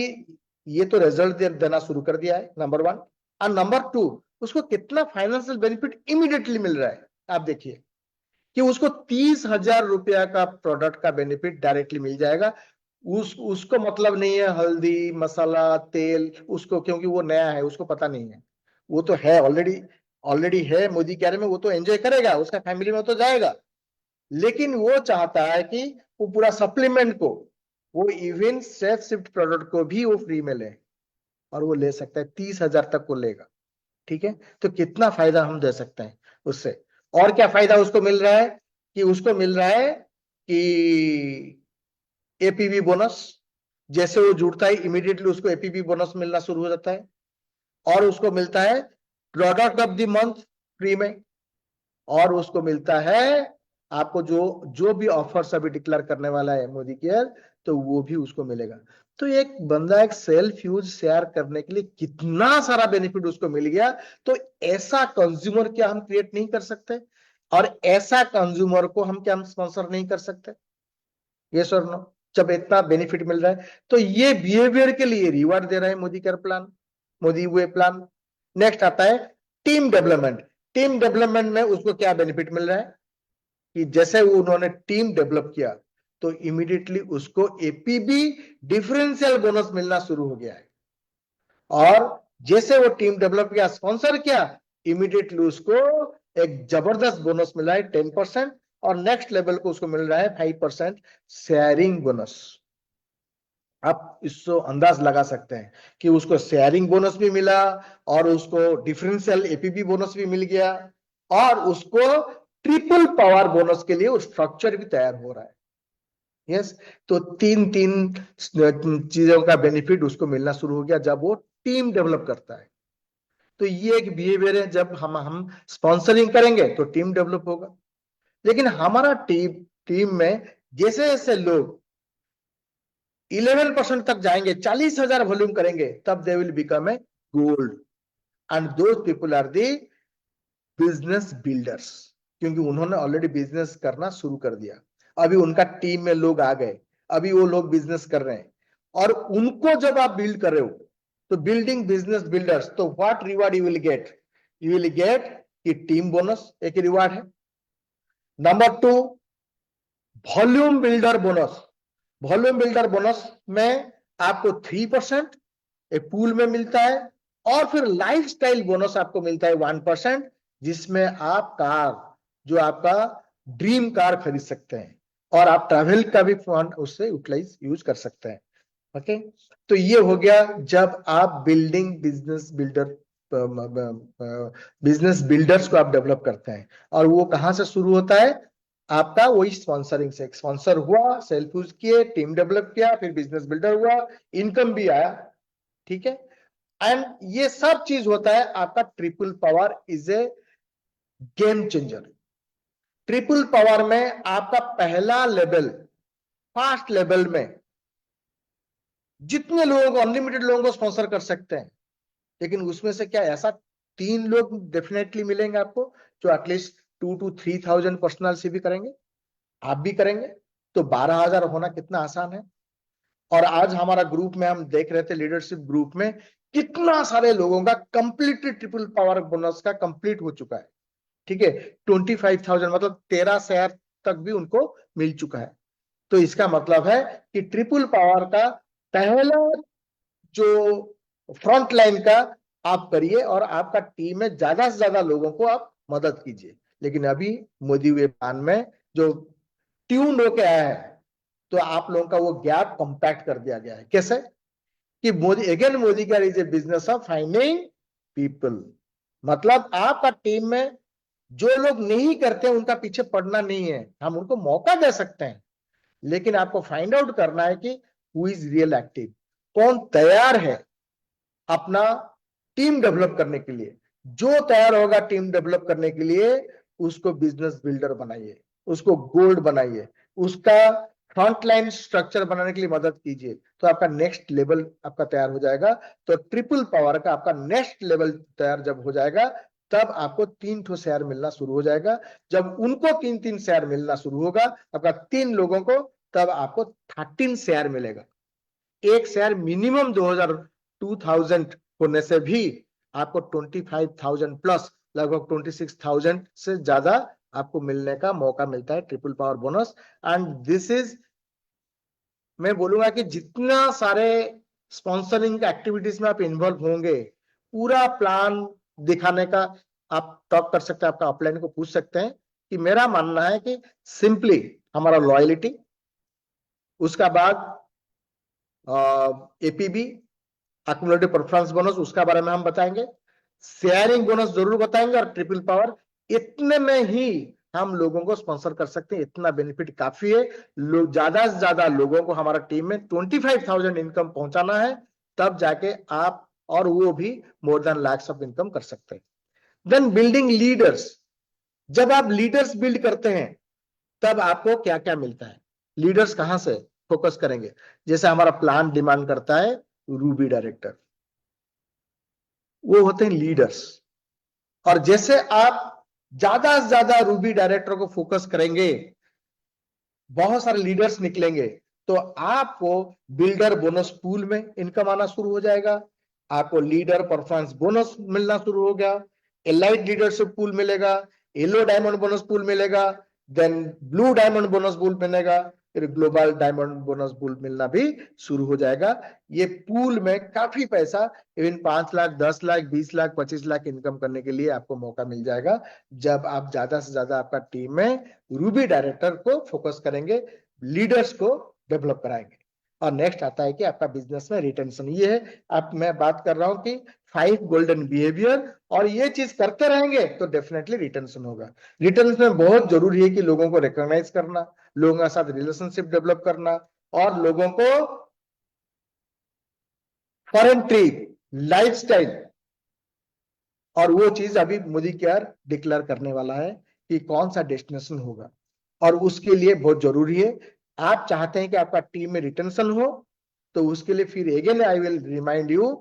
ये तो रिजल्ट देना शुरू कर दिया है, नंबर 1। और नंबर 2 उसको कितना फाइनेंशियल बेनिफिट इमीडिएटली मिल रहा है। आप देखिए कि उसको 30,000 रुपया का प्रोडक्ट का बेनिफिट डायरेक्टली मिल जाएगा। उसको मतलब नहीं है हल्दी मसाला तेल, उसको क्योंकि वो नया है उसको पता नहीं है। वो तो है ऑलरेडी है मोदी केयर में, वो तो एंजॉय करेगा, उसका फैमिली में तो जाएगा। लेकिन वो चाहता है कि वो पूरा सप्लीमेंट को वो इवन सेफ शिफ्ट प्रोडक्ट को भी वो फ्री में ले, और वो ले सकता है 30,000 तक को लेगा। ठीक है, तो कितना फायदा हम दे सकते हैं उससे। और क्या फायदा उसको मिल रहा है, कि उसको मिल रहा है कि एपीवी बोनस, जैसे वो जुड़ता है इमीडिएटली उसको एपीवी बोनस मिलना शुरू हो जाता है, और उसको मिलता है product of the month free में, और उसको मिलता है आपको जो जो भी ऑफर्स अभी डिक्लेयर करने वाला है मोदी केयर, तो वो भी उसको मिलेगा। तो एक बंदा एक सेल्फ यूज शेयर करने के लिए कितना सारा बेनिफिट उसको मिल गया। तो ऐसा कंज्यूमर क्या हम क्रिएट नहीं कर सकते, और ऐसा कंज्यूमर को हम क्या हम स्पॉन्सर नहीं कर सकते? यस और नो? जब इतना बेनिफिट मिल रहा है, तो ये बिहेवियर के लिए रिवार्ड दे रहा है मोदी केयर प्लान, मोदी वे प्लान। नेक्स्ट आता है टीम डेवलपमेंट। टीम डेवलपमेंट में उसको क्या बेनिफिट मिल रहा है, कि जैसे वो उन्होंने टीम डेवलप किया, तो इमीडिएटली उसको एपीबी डिफरेंशियल बोनस मिलना शुरू हो गया है। और जैसे वो टीम डेवलप किया, स्पॉन्सर किया, इमीडिएटली उसको एक जबरदस्त बोनस मिला है 10%, और नेक्स्ट लेवल को उसको मिल रहा है 5% शेयरिंग बोनस। आप इसको अंदाज लगा सकते हैं कि उसको शेयरिंग बोनस भी मिला, और उसको डिफरेंशियल एपीबी बोनस भी मिल गया, और उसको ट्रिपल पावर बोनस के लिए वो स्ट्रक्चर भी तैयार हो रहा है। यस, तो तीन तीन चीजों का बेनिफिट उसको मिलना शुरू हो गया जब वो टीम डेवलप करता है। तो ये एक बिहेवियर है, जब हम स्पॉन्सरिंग करेंगे तो टीम डेवलप होगा। लेकिन हमारा टीम टीम में जैसे जैसे लोग 11% तक जाएंगे, 40,000 वॉल्यूम करेंगे, तब they will become a gold, and those people are the business builders, क्योंकि उन्होंने ऑलरेडी बिजनेस करना शुरू कर दिया। अभी उनका टीम में लोग आ गए, अभी वो लोग बिजनेस कर रहे हैं, और उनको जब आप बिल्ड कर रहे हो, तो बिल्डिंग बिजनेस बिल्डर्स, तो what reward you will get? You will get कि टीम बोनस एक रिवार्ड है। Number 2, volume builder bonus. Volume builder bonus में आपको 3% एक पूल में मिलता है, और फिर लाइफस्टाइल बोनस आपको मिलता है 1%, जिसमें आप कार, जो आपका ड्रीम कार खरीद सकते हैं, और आप ट्रैवल का भी फंड उससे यूटिलाइज यूज कर सकते हैं। ओके, तो ये हो गया जब आप बिल्डिंग बिजनेस बिल्डर्स को आप डेवलप करते हैं। और वो कहां से शुरू होता है? आपका वही स्पॉन्सरिंग से। स्पॉन्सर हुआ, सेल्फ यूज किए, टीम डेवलप किया, फिर बिजनेस बिल्डर हुआ, इनकम भी आया। ठीक है, एंड ये सब चीज होता है आपका triple power is a game changer. Triple power में आपका पहला लेवल, फास्ट लेवल में जितने लोगों को, अनलिमिटेड लोगों को स्पॉन्सर कर सकते हैं, लेकिन उसमें से क्या ऐसा 3 लोग डेफिनेटली मिलेंगे आपको जो एटलीस्ट 2 to 3,000 पर्सनल से भी करेंगे? आप भी करेंगे, तो 12,000 होना कितना आसान है। और आज हमारा ग्रुप में हम देख रहे थे, लीडरशिप ग्रुप में कितना सारे लोगों का कंप्लीटली ट्रिपल पावर बोनस का कंप्लीट हो चुका है। ठीक है, 25,000 मतलब 13,000 तक भी उनको मिल चुका है। तो इसका मतलब है कि ट्रिपल पावर का पहला जो फ्रंट लाइन का आप करिए, और आपका टीम में ज्यादा से ज्यादा लोगों को आप मदद कीजिए। लेकिन अभी मोदी वे प्लान में जो ट्यून होके आया है, तो आप लोगों का वो गैप कॉम्पैक्ट कर दिया गया है। कैसे? कि मोदी का is a business of finding people. मतलब आपका टीम में जो लोग नहीं करते उनका पीछे पड़ना नहीं है, हम उनको मौका दे सकते हैं, लेकिन आपको फाइंड आउट करना है कि हु इज रियल एक्टिव, कौन तैयार है अपना टीम डेवलप करने के लिए। जो तैयार होगा टीम डेवलप करने के लिए, उसको बिजनेस बिल्डर बनाइए, उसको गोल्ड बनाइए, उसका फ्रंटलाइन स्ट्रक्चर बनाने के लिए मदद कीजिए, तो आपका नेक्स्ट लेवल आपका तैयार हो जाएगा। तो ट्रिपल पावर का आपका नेक्स्ट लेवल तैयार जब हो जाएगा, तब आपको 3 ठो शेयर मिलना शुरू हो जाएगा। जब उनको 3-3 शेयर मिलना शुरू होगा, आपका 3 लोगों को, तब आपको 13 शेयर मिलेगा। एक शेयर मिनिमम 2,000 होने से भी आपको 25,000 प्लस लगभग 26,000 से ज्यादा आपको मिलने का मौका मिलता है triple power bonus. And this is, मैं बोलूंगा कि जितना सारे स्पॉन्सरिंग एक्टिविटीज में आप इन्वॉल्व होंगे, पूरा प्लान दिखाने का आप टॉक कर सकते हैं, आपका अपलाइन को पूछ सकते हैं कि मेरा मानना है कि सिंपली हमारा लॉयलिटी, उसका बाद एपीबी, एक्युमुलेटिव परफॉर्मेंस बोनस, उसका बारे में हम बताएंगे, शेयरिंग बोनस जरूर बताएंगे, और ट्रिपल पावर। इतने में ही हम लोगों को स्पॉन्सर कर सकते हैं, इतना बेनिफिट काफी है। लोग ज्यादा से ज्यादा लोगों को हमारा टीम में 25,000 इनकम पहुंचाना है, तब जाके आप, और वो भी more than lakhs of income कर सकते हैं। Then building leaders. जब आप लीडर्स बिल्ड करते हैं तब आपको क्या क्या मिलता है, लीडर्स कहां से फोकस करेंगे, जैसे हमारा प्लान डिमांड करता है रूबी डायरेक्टर, वो होते हैं लीडर्स। और जैसे आप ज्यादा से ज्यादा रूबी डायरेक्टर को फोकस करेंगे, बहुत सारे लीडर्स निकलेंगे, तो आपको बिल्डर बोनस पूल में इनकम आना शुरू हो जाएगा, आपको लीडर परफॉर्मेंस बोनस मिलना शुरू हो गया, एलाइट लीडरशिप पूल मिलेगा, येलो डायमंड बोनस पूल मिलेगा, then blue diamond bonus pool मिलेगा, फिर ग्लोबल डायमंड बोनस पूल मिलना भी शुरू हो जाएगा। ये पूल में काफी पैसा, इवन 5 लाख, 10 लाख, 20 लाख, 25 लाख इनकम करने के लिए आपको मौका मिल जाएगा, जब आप ज्यादा से ज्यादा आपका टीम में रूबी डायरेक्टर को फोकस करेंगे, लीडर्स को डेवलप कराएंगे। और नेक्स्ट आता है कि आपका बिजनेस में रिटेंशन। ये है, आप, मैं बात कर रहा हूं कि 5 गोल्डन बिहेवियर, और ये चीज करते रहेंगे तो डेफिनेटली रिटेंशन होगा। रिटेंशन में बहुत जरूरी है कि लोगों को रिकॉग्नाइज करना, लोगों के साथ रिलेशनशिप डेवलप करना, और लोगों को फॉरेन ट्रिप, लाइफस्टाइल, और वो चीज अभी मोदी केयर डिक्लेयर करने वाला है कि कौन सा डेस्टिनेशन होगा, और उसके लिए बहुत जरूरी है। आप चाहते हैं कि आपका टीम में रिटेंशन हो, तो उसके लिए फिर again I will remind you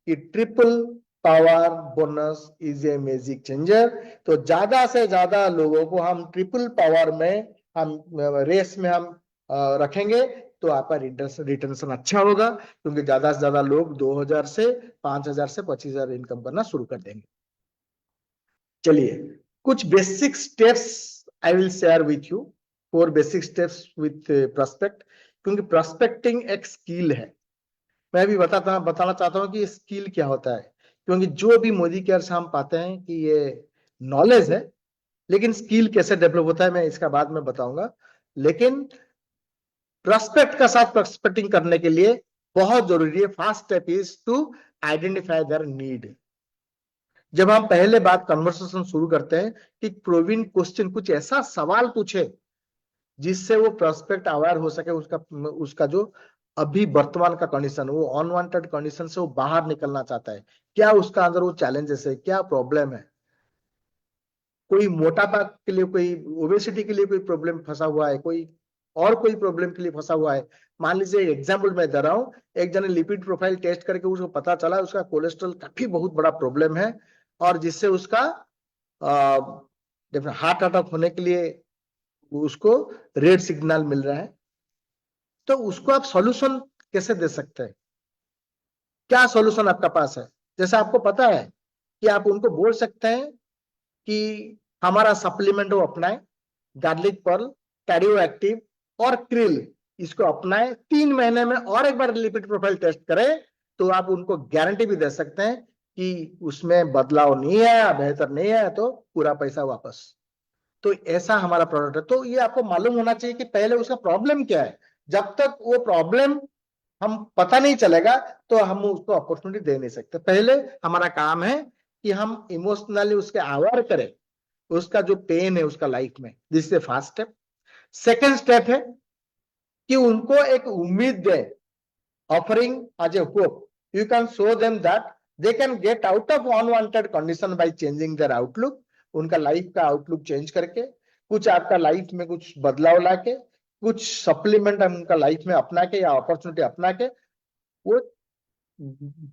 कि triple power bonus is a magic changer. तो ज्यादा से ज्यादा लोगों को हम ट्रिपल पावर में, हम रेस में हम रखेंगे, तो आपका रिटेंशन अच्छा होगा, क्योंकि ज्यादा से ज्यादा लोग 2,000 से 5,000 से 25,000 इनकम करना शुरू कर देंगे। चलिए, कुछ basic steps I will share with you, 4 basic steps with prospect, क्योंकि प्रोस्पेक्टिंग एक स्किल है। मैं भी बताना चाहता हूं कि ये स्किल क्या होता है, क्योंकि जो भी मोदी केयर से हम पाते हैं कि ये नॉलेज है, लेकिन स्किल कैसे डेवलप होता है मैं इसका बाद में बताऊंगा। लेकिन प्रोस्पेक्ट का साथ प्रोस्पेक्टिंग करने के लिए बहुत जरूरी है, first step is to identify their need. जब हम पहले बात कन्वर्सेशन शुरू करते हैं कि प्रोविन क्वेश्चन, कुछ ऐसा सवाल पूछे जिससे वो प्रोस्पेक्ट अवेयर हो सके, उसका उसका जो अभी वर्तमान का कंडीशन, वो अनवांटेड कंडीशन से वो बाहर निकलना चाहता है, क्या उसका अंदर वो चैलेंजेस है, क्या प्रॉब्लम है, कोई मोटापा के लिए, कोई ओबेसिटी के लिए कोई प्रॉब्लम फंसा हुआ है, कोई और कोई प्रॉब्लम के लिए फंसा हुआ है। मान लीजिए एग्जाम्पल मैं दे रहा हूं, एक जने लिपिड प्रोफाइल टेस्ट करके उसको पता चला उसका कोलेस्ट्रॉल काफी बहुत बड़ा प्रॉब्लम है, और जिससे उसका हार्ट अटैक होने के लिए उसको रेड सिग्नल मिल रहा है। तो उसको आप सॉल्यूशन कैसे दे सकते हैं, क्या सॉल्यूशन आपका पास है? जैसे आपको पता है कि आप उनको बोल सकते हैं कि हमारा सप्लीमेंट वो अपनाए, गार्लिक पर्ल, कैरियो एक्टिव और क्रिल, इसको अपनाए, 3 महीने में और एक बार लिपिड प्रोफाइल टेस्ट करें, तो आप उनको गारंटी भी दे सकते हैं कि उसमें बदलाव नहीं आया, बेहतर नहीं आया, तो पूरा पैसा वापस। तो ऐसा हमारा प्रोडक्ट है। तो ये आपको मालूम होना चाहिए कि पहले उसका प्रॉब्लम क्या है। जब तक वो प्रॉब्लम हम पता नहीं चलेगा, तो हम उसको अपॉर्चुनिटी दे नहीं सकते। पहले हमारा काम है कि हम इमोशनली उसके अवेयर करें, उसका जो पेन है उसका लाइफ में। This is first step. Second step है कि उनको एक उम्मीद दे, offering as a hope. You can show them that they can get out of unwanted condition by changing their outlook. उनका लाइफ का आउटलुक चेंज करके, कुछ आपका लाइफ में कुछ बदलाव लाके, कुछ सप्लीमेंट उनका लाइफ में अपना के या अपॉर्चुनिटी अपना के वो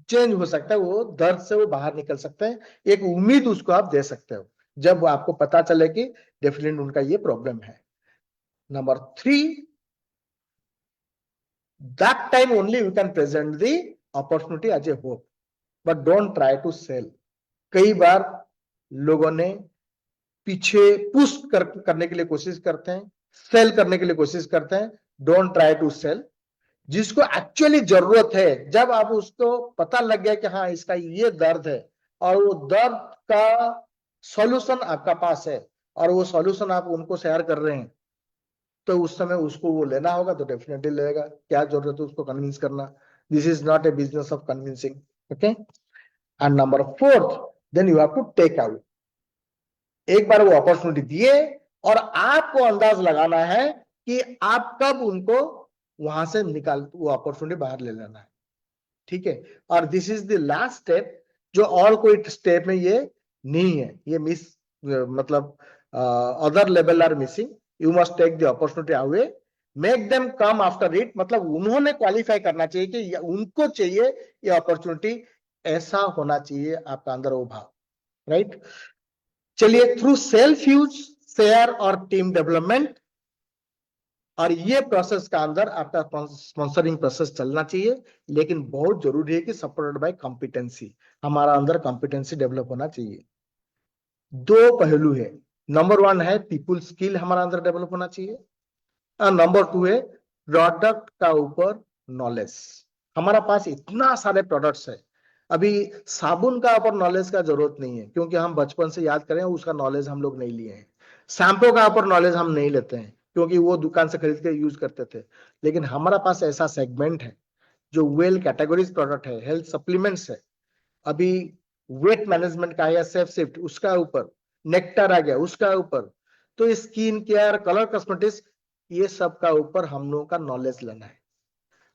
चेंज हो सकता है, वो दर्द से वो बाहर निकल सकते हैं। एक उम्मीद उसको आप दे सकते हो जब आपको पता चले कि डेफिनेटली उनका ये प्रॉब्लम है। Number 3, that time only you can present the opportunity as a hope, but don't try to sell. कई बार लोगों ने पीछे पुश करने के लिए कोशिश करते हैं, सेल करने के लिए कोशिश करते हैं। Don't try to sell. जिसको एक्चुअली जरूरत है, जब आप उसको पता लग गया कि हाँ इसका ये दर्द है, और वो दर्द का सॉल्यूशन आपका पास है, और वो सॉल्यूशन आप उनको शेयर कर रहे हैं, तो उस समय उसको वो लेना होगा तो डेफिनेटली लेगा, क्या जरूरत है उसको कन्विंस करना। This is not a business of convincing, okay. And number fourth, then you have to take out. एक बार वो अपॉर्चुनिटी दिए और आपको अंदाज लगाना है कि आप कब उनको वहां से निकाल, वो अपॉर्चुनिटी बाहर ले लेना है, ठीक है। और this is the last step, जो और कोई स्टेप में ये नहीं है, ये मिस मतलब other level are missing. You must take the opportunity away, make them come after it, मतलब उन्होंने क्वालिफाई करना चाहिए कि उनको चाहिए ये अपॉर्चुनिटी, ऐसा होना चाहिए आपका अंदर वो भाव, राइट। चलिए, थ्रू सेल्फ यूज, शेयर और टीम डेवलपमेंट, और ये प्रोसेस का अंदर आपका स्पॉन्सरिंग प्रोसेस चलना चाहिए, लेकिन बहुत जरूरी है कि सपोर्टेड बाय कॉम्पिटेंसी, हमारा अंदर कॉम्पिटेंसी डेवलप होना चाहिए। दो पहलू है, नंबर वन है पीपुल स्किल हमारा अंदर डेवलप होना चाहिए, और नंबर टू है प्रोडक्ट का ऊपर नॉलेज। हमारा पास इतना सारे प्रोडक्ट्स है, अभी साबुन का ऊपर नॉलेज का जरूरत नहीं है, क्योंकि हम बचपन से याद करें उसका नॉलेज हम लोग नहीं लिए हैं। शैम्पू का ऊपर नॉलेज हम नहीं लेते हैं, क्योंकि वो दुकान से खरीद के यूज करते थे। लेकिन हमारा पास ऐसा सेगमेंट है जो वेल कैटेगरीज प्रोडक्ट है, हेल्थ सप्लीमेंट्स है, अभी वेट मैनेजमेंट का है, सेफ शिफ्ट उसका ऊपर, नेक्टर आ गया उसका ऊपर, तो स्किन केयर, कलर कॉस्मेटिक्स, ये सब का ऊपर हम लोगों का नॉलेज लेना है।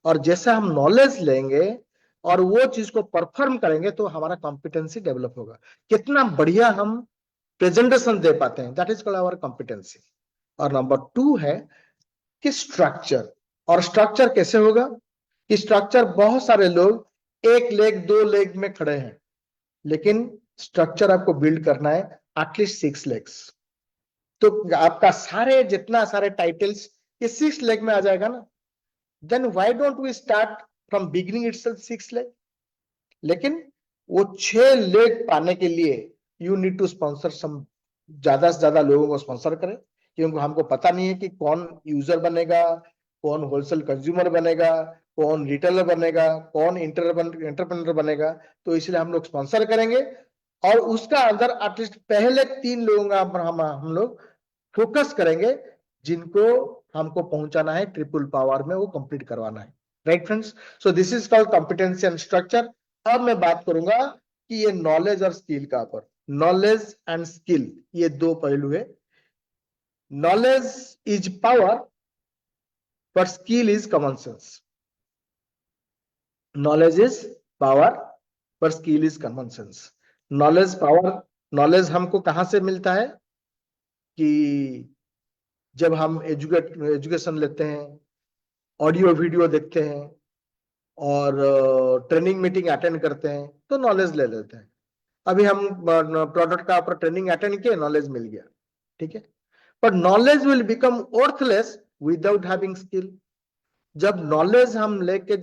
और जैसे हम नॉलेज लेंगे और वो चीज को परफॉर्म करेंगे तो हमारा कॉम्पिटेंसी डेवलप होगा। कितना बढ़िया हम प्रेजेंटेशन दे पाते हैं, that is called our competency. और नंबर टू है कि स्ट्रक्चर, और स्ट्रक्चर कैसे होगा कि स्ट्रक्चर, बहुत सारे लोग एक लेग दो लेग में खड़े हैं, लेकिन स्ट्रक्चर आपको बिल्ड करना है एटलीस्ट 6 लेग्स। तो आपका सारे जितना सारे टाइटल्स ये 6 लेग में आ जाएगा ना, then why don't we start from beginning itself 6 leg. लेकिन वो 6 लेग पाने के लिए you need to sponsor some, ज्यादा से ज्यादा लोगों को स्पॉन्सर करें, क्योंकि हमको पता नहीं है कि कौन यूजर बनेगा, कौन होलसेल कंज्यूमर बनेगा, कौन रिटेलर बनेगा, कौन एंटरप्रेन्योर बनेगा। तो इसलिए हम लोग स्पॉन्सर करेंगे, और उसका अंदर एटलीस्ट पहले 3 लोगों का हम लोग फोकस करेंगे, जिनको हमको पहुंचाना है ट्रिपल पावर में, वो कंप्लीट करवाना है, right friends. So this is called competency and structure. अब मैं बात करूंगा कि ये नॉलेज और स्किल का ऊपर, नॉलेज एंड स्किल ये दो पहलू है। Knowledge is power but skill is common sense. Knowledge is power पर skill is common sense. Knowledge power, knowledge हमको कहां से मिलता है कि जब हम एजुकेशन लेते हैं, ऑडियो वीडियो देखते हैं, और ट्रेनिंग मीटिंग अटेंड करते हैं, तो नॉलेज ले लेते हैं। अभी हम प्रोडक्ट का ऊपर ट्रेनिंग अटेंड किए, नॉलेज मिल गया, ठीक है। But knowledge will become worthless without having skill. जब नॉलेज हम लेके,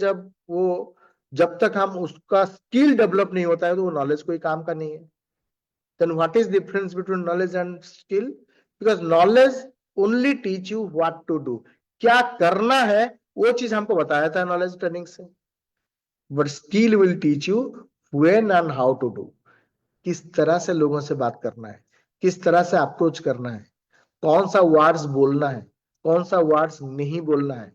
जब तक हम उसका स्किल डेवलप नहीं होता है, तो वो नॉलेज कोई काम का नहीं है। Then what is difference between knowledge and skill? Because knowledge only teach you what to do, क्या करना है वो चीज हमको बताया था नॉलेज ट्रेनिंग से, but skill will teach you when and how to do. किस तरह से लोगों से बात करना है, किस तरह से अप्रोच करना है, कौन सा वर्ड्स बोलना है, कौन सा वर्ड्स नहीं बोलना है,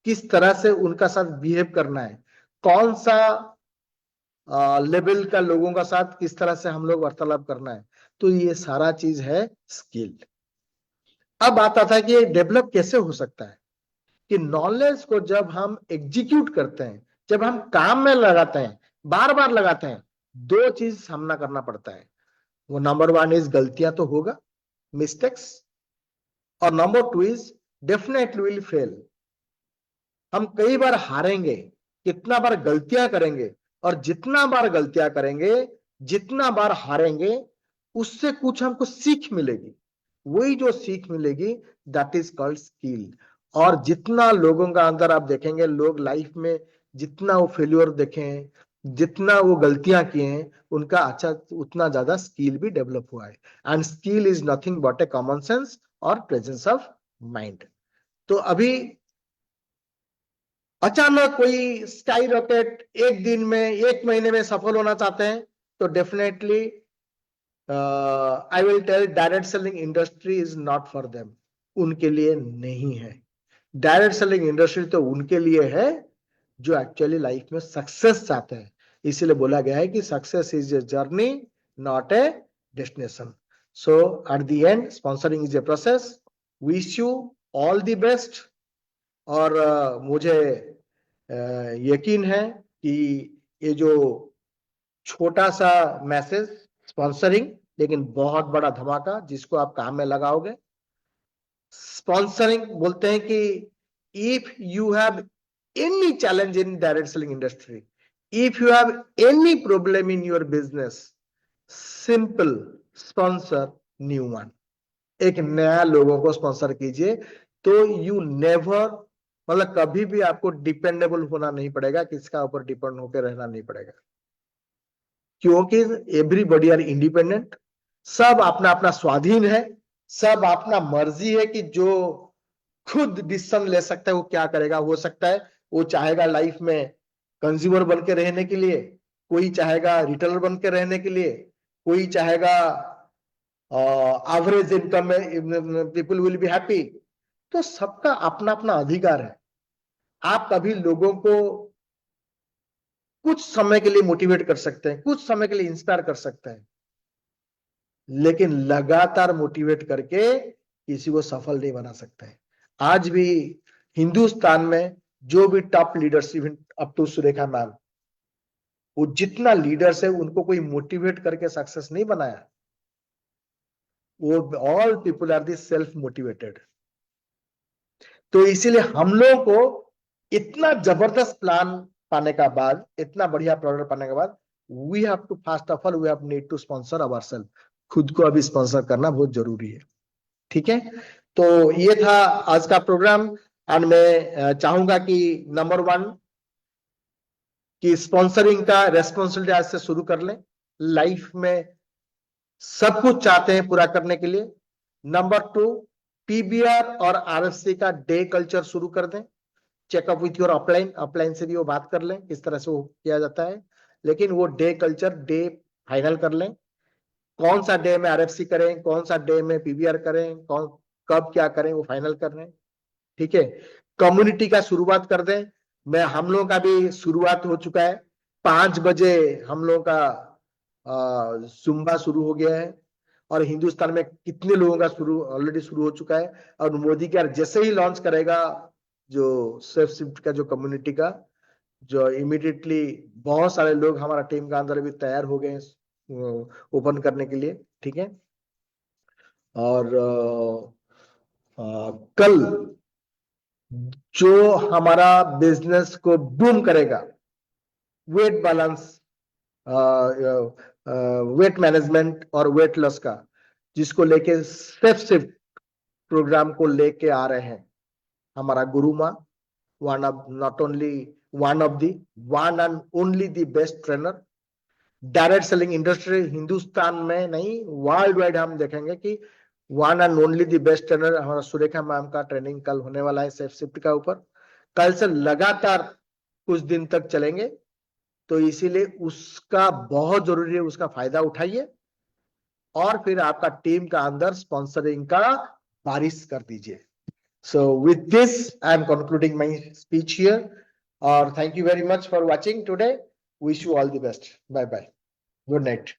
किस तरह से उनका साथ बिहेव करना है, कौन सा लेवल का लोगों का साथ किस तरह से हम लोग वार्तालाप करना है। तो ये सारा चीज है स्किल। अब बात आता है कि ये डेवलप कैसे हो सकता है, कि नॉलेज को जब हम एग्जीक्यूट करते हैं, जब हम काम में लगाते हैं, बार बार लगाते हैं, दो चीज सामना करना पड़ता है। वो नंबर वन इज गलतियां तो होगा, मिस्टेक्स, और number two is definitely will fail. हम कई बार हारेंगे, कितना बार गलतियां करेंगे, और जितना बार गलतियां करेंगे, जितना बार हारेंगे, उससे कुछ हमको सीख मिलेगी। वही जो सीख मिलेगी, दैट इज कॉल्ड स्किल। और जितना लोगों का अंदर आप देखेंगे, लोग लाइफ में जितना वो फेल्योर देखे हैं, जितना वो गलतियां किए हैं, उनका अच्छा उतना ज्यादा स्किल भी डेवलप हुआ है। And skill is nothing but A common sense और प्रेजेंस ऑफ माइंड। तो अभी अचानक कोई स्काई रॉकेट एक दिन में, एक महीने में सफल होना चाहते हैं, तो definitely I will tell direct selling industry is not for them. उनके लिए नहीं है। डायरेक्ट सेलिंग इंडस्ट्री तो उनके लिए है जो एक्चुअली लाइफ में सक्सेस चाहते हैं। इसीलिए बोला गया है कि success is a journey not a destination. So at the end sponsoring is a process. Wish you all the best. और मुझे यकीन है कि ये जो छोटा सा मैसेज स्पॉन्सरिंग, लेकिन बहुत बड़ा धमाका जिसको आप काम में लगाओगे। स्पॉन्सरिंग बोलते हैं कि if you have any challenge in direct selling industry, if you have any problem in your business, simple sponsor new one. एक नया लोगों को स्पॉन्सर कीजिए तो यू नेवर, मतलब कभी भी आपको डिपेंडेबल होना नहीं पड़ेगा, किसका ऊपर डिपेंड होकर रहना नहीं पड़ेगा, क्योंकि एवरीबॉडी आर इंडिपेंडेंट। सब अपना अपना स्वाधीन है, सब अपना मर्जी है कि जो खुद डिसीजन ले सकता है वो क्या करेगा। हो सकता है वो चाहेगा लाइफ में कंज्यूमर बन के रहने के लिए, कोई चाहेगा रिटेलर बन के रहने के लिए, कोई चाहेगा एवरेज इनकम में पीपल विल बी हैप्पी। तो सबका अपना अपना अधिकार है। आप कभी लोगों को कुछ समय के लिए मोटिवेट कर सकते हैं, कुछ समय के लिए इंस्पायर कर सकते हैं, लेकिन लगातार मोटिवेट करके किसी को सफल नहीं बना सकते हैं। आज भी हिंदुस्तान में जो भी top leadership up to Surekha ma'am, वो जितना लीडर्स है उनको कोई मोटिवेट करके सक्सेस नहीं बनाया। वो all people are the self motivated. तो इसीलिए हम लोग को इतना जबरदस्त प्लान पाने का बाद, इतना बढ़िया प्रोडक्ट पाने के बाद, we have to first of all we have need to sponsor ourselves. खुद को अभी स्पॉन्सर करना बहुत जरूरी है। ठीक है, तो ये था आज का प्रोग्राम। एंड मैं चाहूंगा कि नंबर 1 कि स्पॉन्सरिंग का रेस्पॉन्सिबिलिटी आज से शुरू कर लें। लाइफ में सब कुछ चाहते हैं पूरा करने के लिए। नंबर 2, पीबीआर और आरएफसी का डे कल्चर शुरू कर दें। Checkup with your upline, upline से भी वो बात कर लें किस तरह से वो किया जाता है, लेकिन वो डे कल्चर डे फाइनल कर लें। कौन सा डे में आरएफसी करें, कौन सा डे में पीबीआर करें, कौन कब क्या करें वो फाइनल कर लें। ठीक है, कम्युनिटी का शुरुआत कर दें। मैं हम लोगों का भी शुरुआत हो चुका है। 5 बजे हम लोगों का जुम्बा शुरू हो गया है और हिंदुस्तान में कितने लोगों का ऑलरेडी शुरू हो चुका है। और मोदी के जैसे ही लॉन्च करेगा जो सेफ शिफ्ट का जो कम्युनिटी का, जो इमीडिएटली बहुत सारे लोग हमारा टीम का अंदर भी तैयार हो गए ओपन करने के लिए। ठीक है, और कल जो हमारा बिजनेस को बूम करेगा, वेट बैलेंस, वेट मैनेजमेंट और वेट लॉस का, जिसको लेके सेफ शिफ्ट प्रोग्राम को लेके आ रहे हैं हमारा गुरु माँ, one of not only one of the one and only the best trainer. Direct selling industry Hindustan में नहीं वर्ल्ड वाइड हम देखेंगे कि one and only the best trainer हमारा सुरेखा मैम का ट्रेनिंग कल होने वाला है सेफ शिफ्ट का ऊपर। कल से लगातार कुछ दिन तक चलेंगे, तो इसीलिए उसका बहुत जरूरी है, उसका फायदा उठाइए और फिर आपका टीम का अंदर स्पॉन्सरिंग का बारिश कर दीजिए। So with this, I am concluding my speech here. Thank you very much for watching today. Wish you all the best. Bye bye. Good night.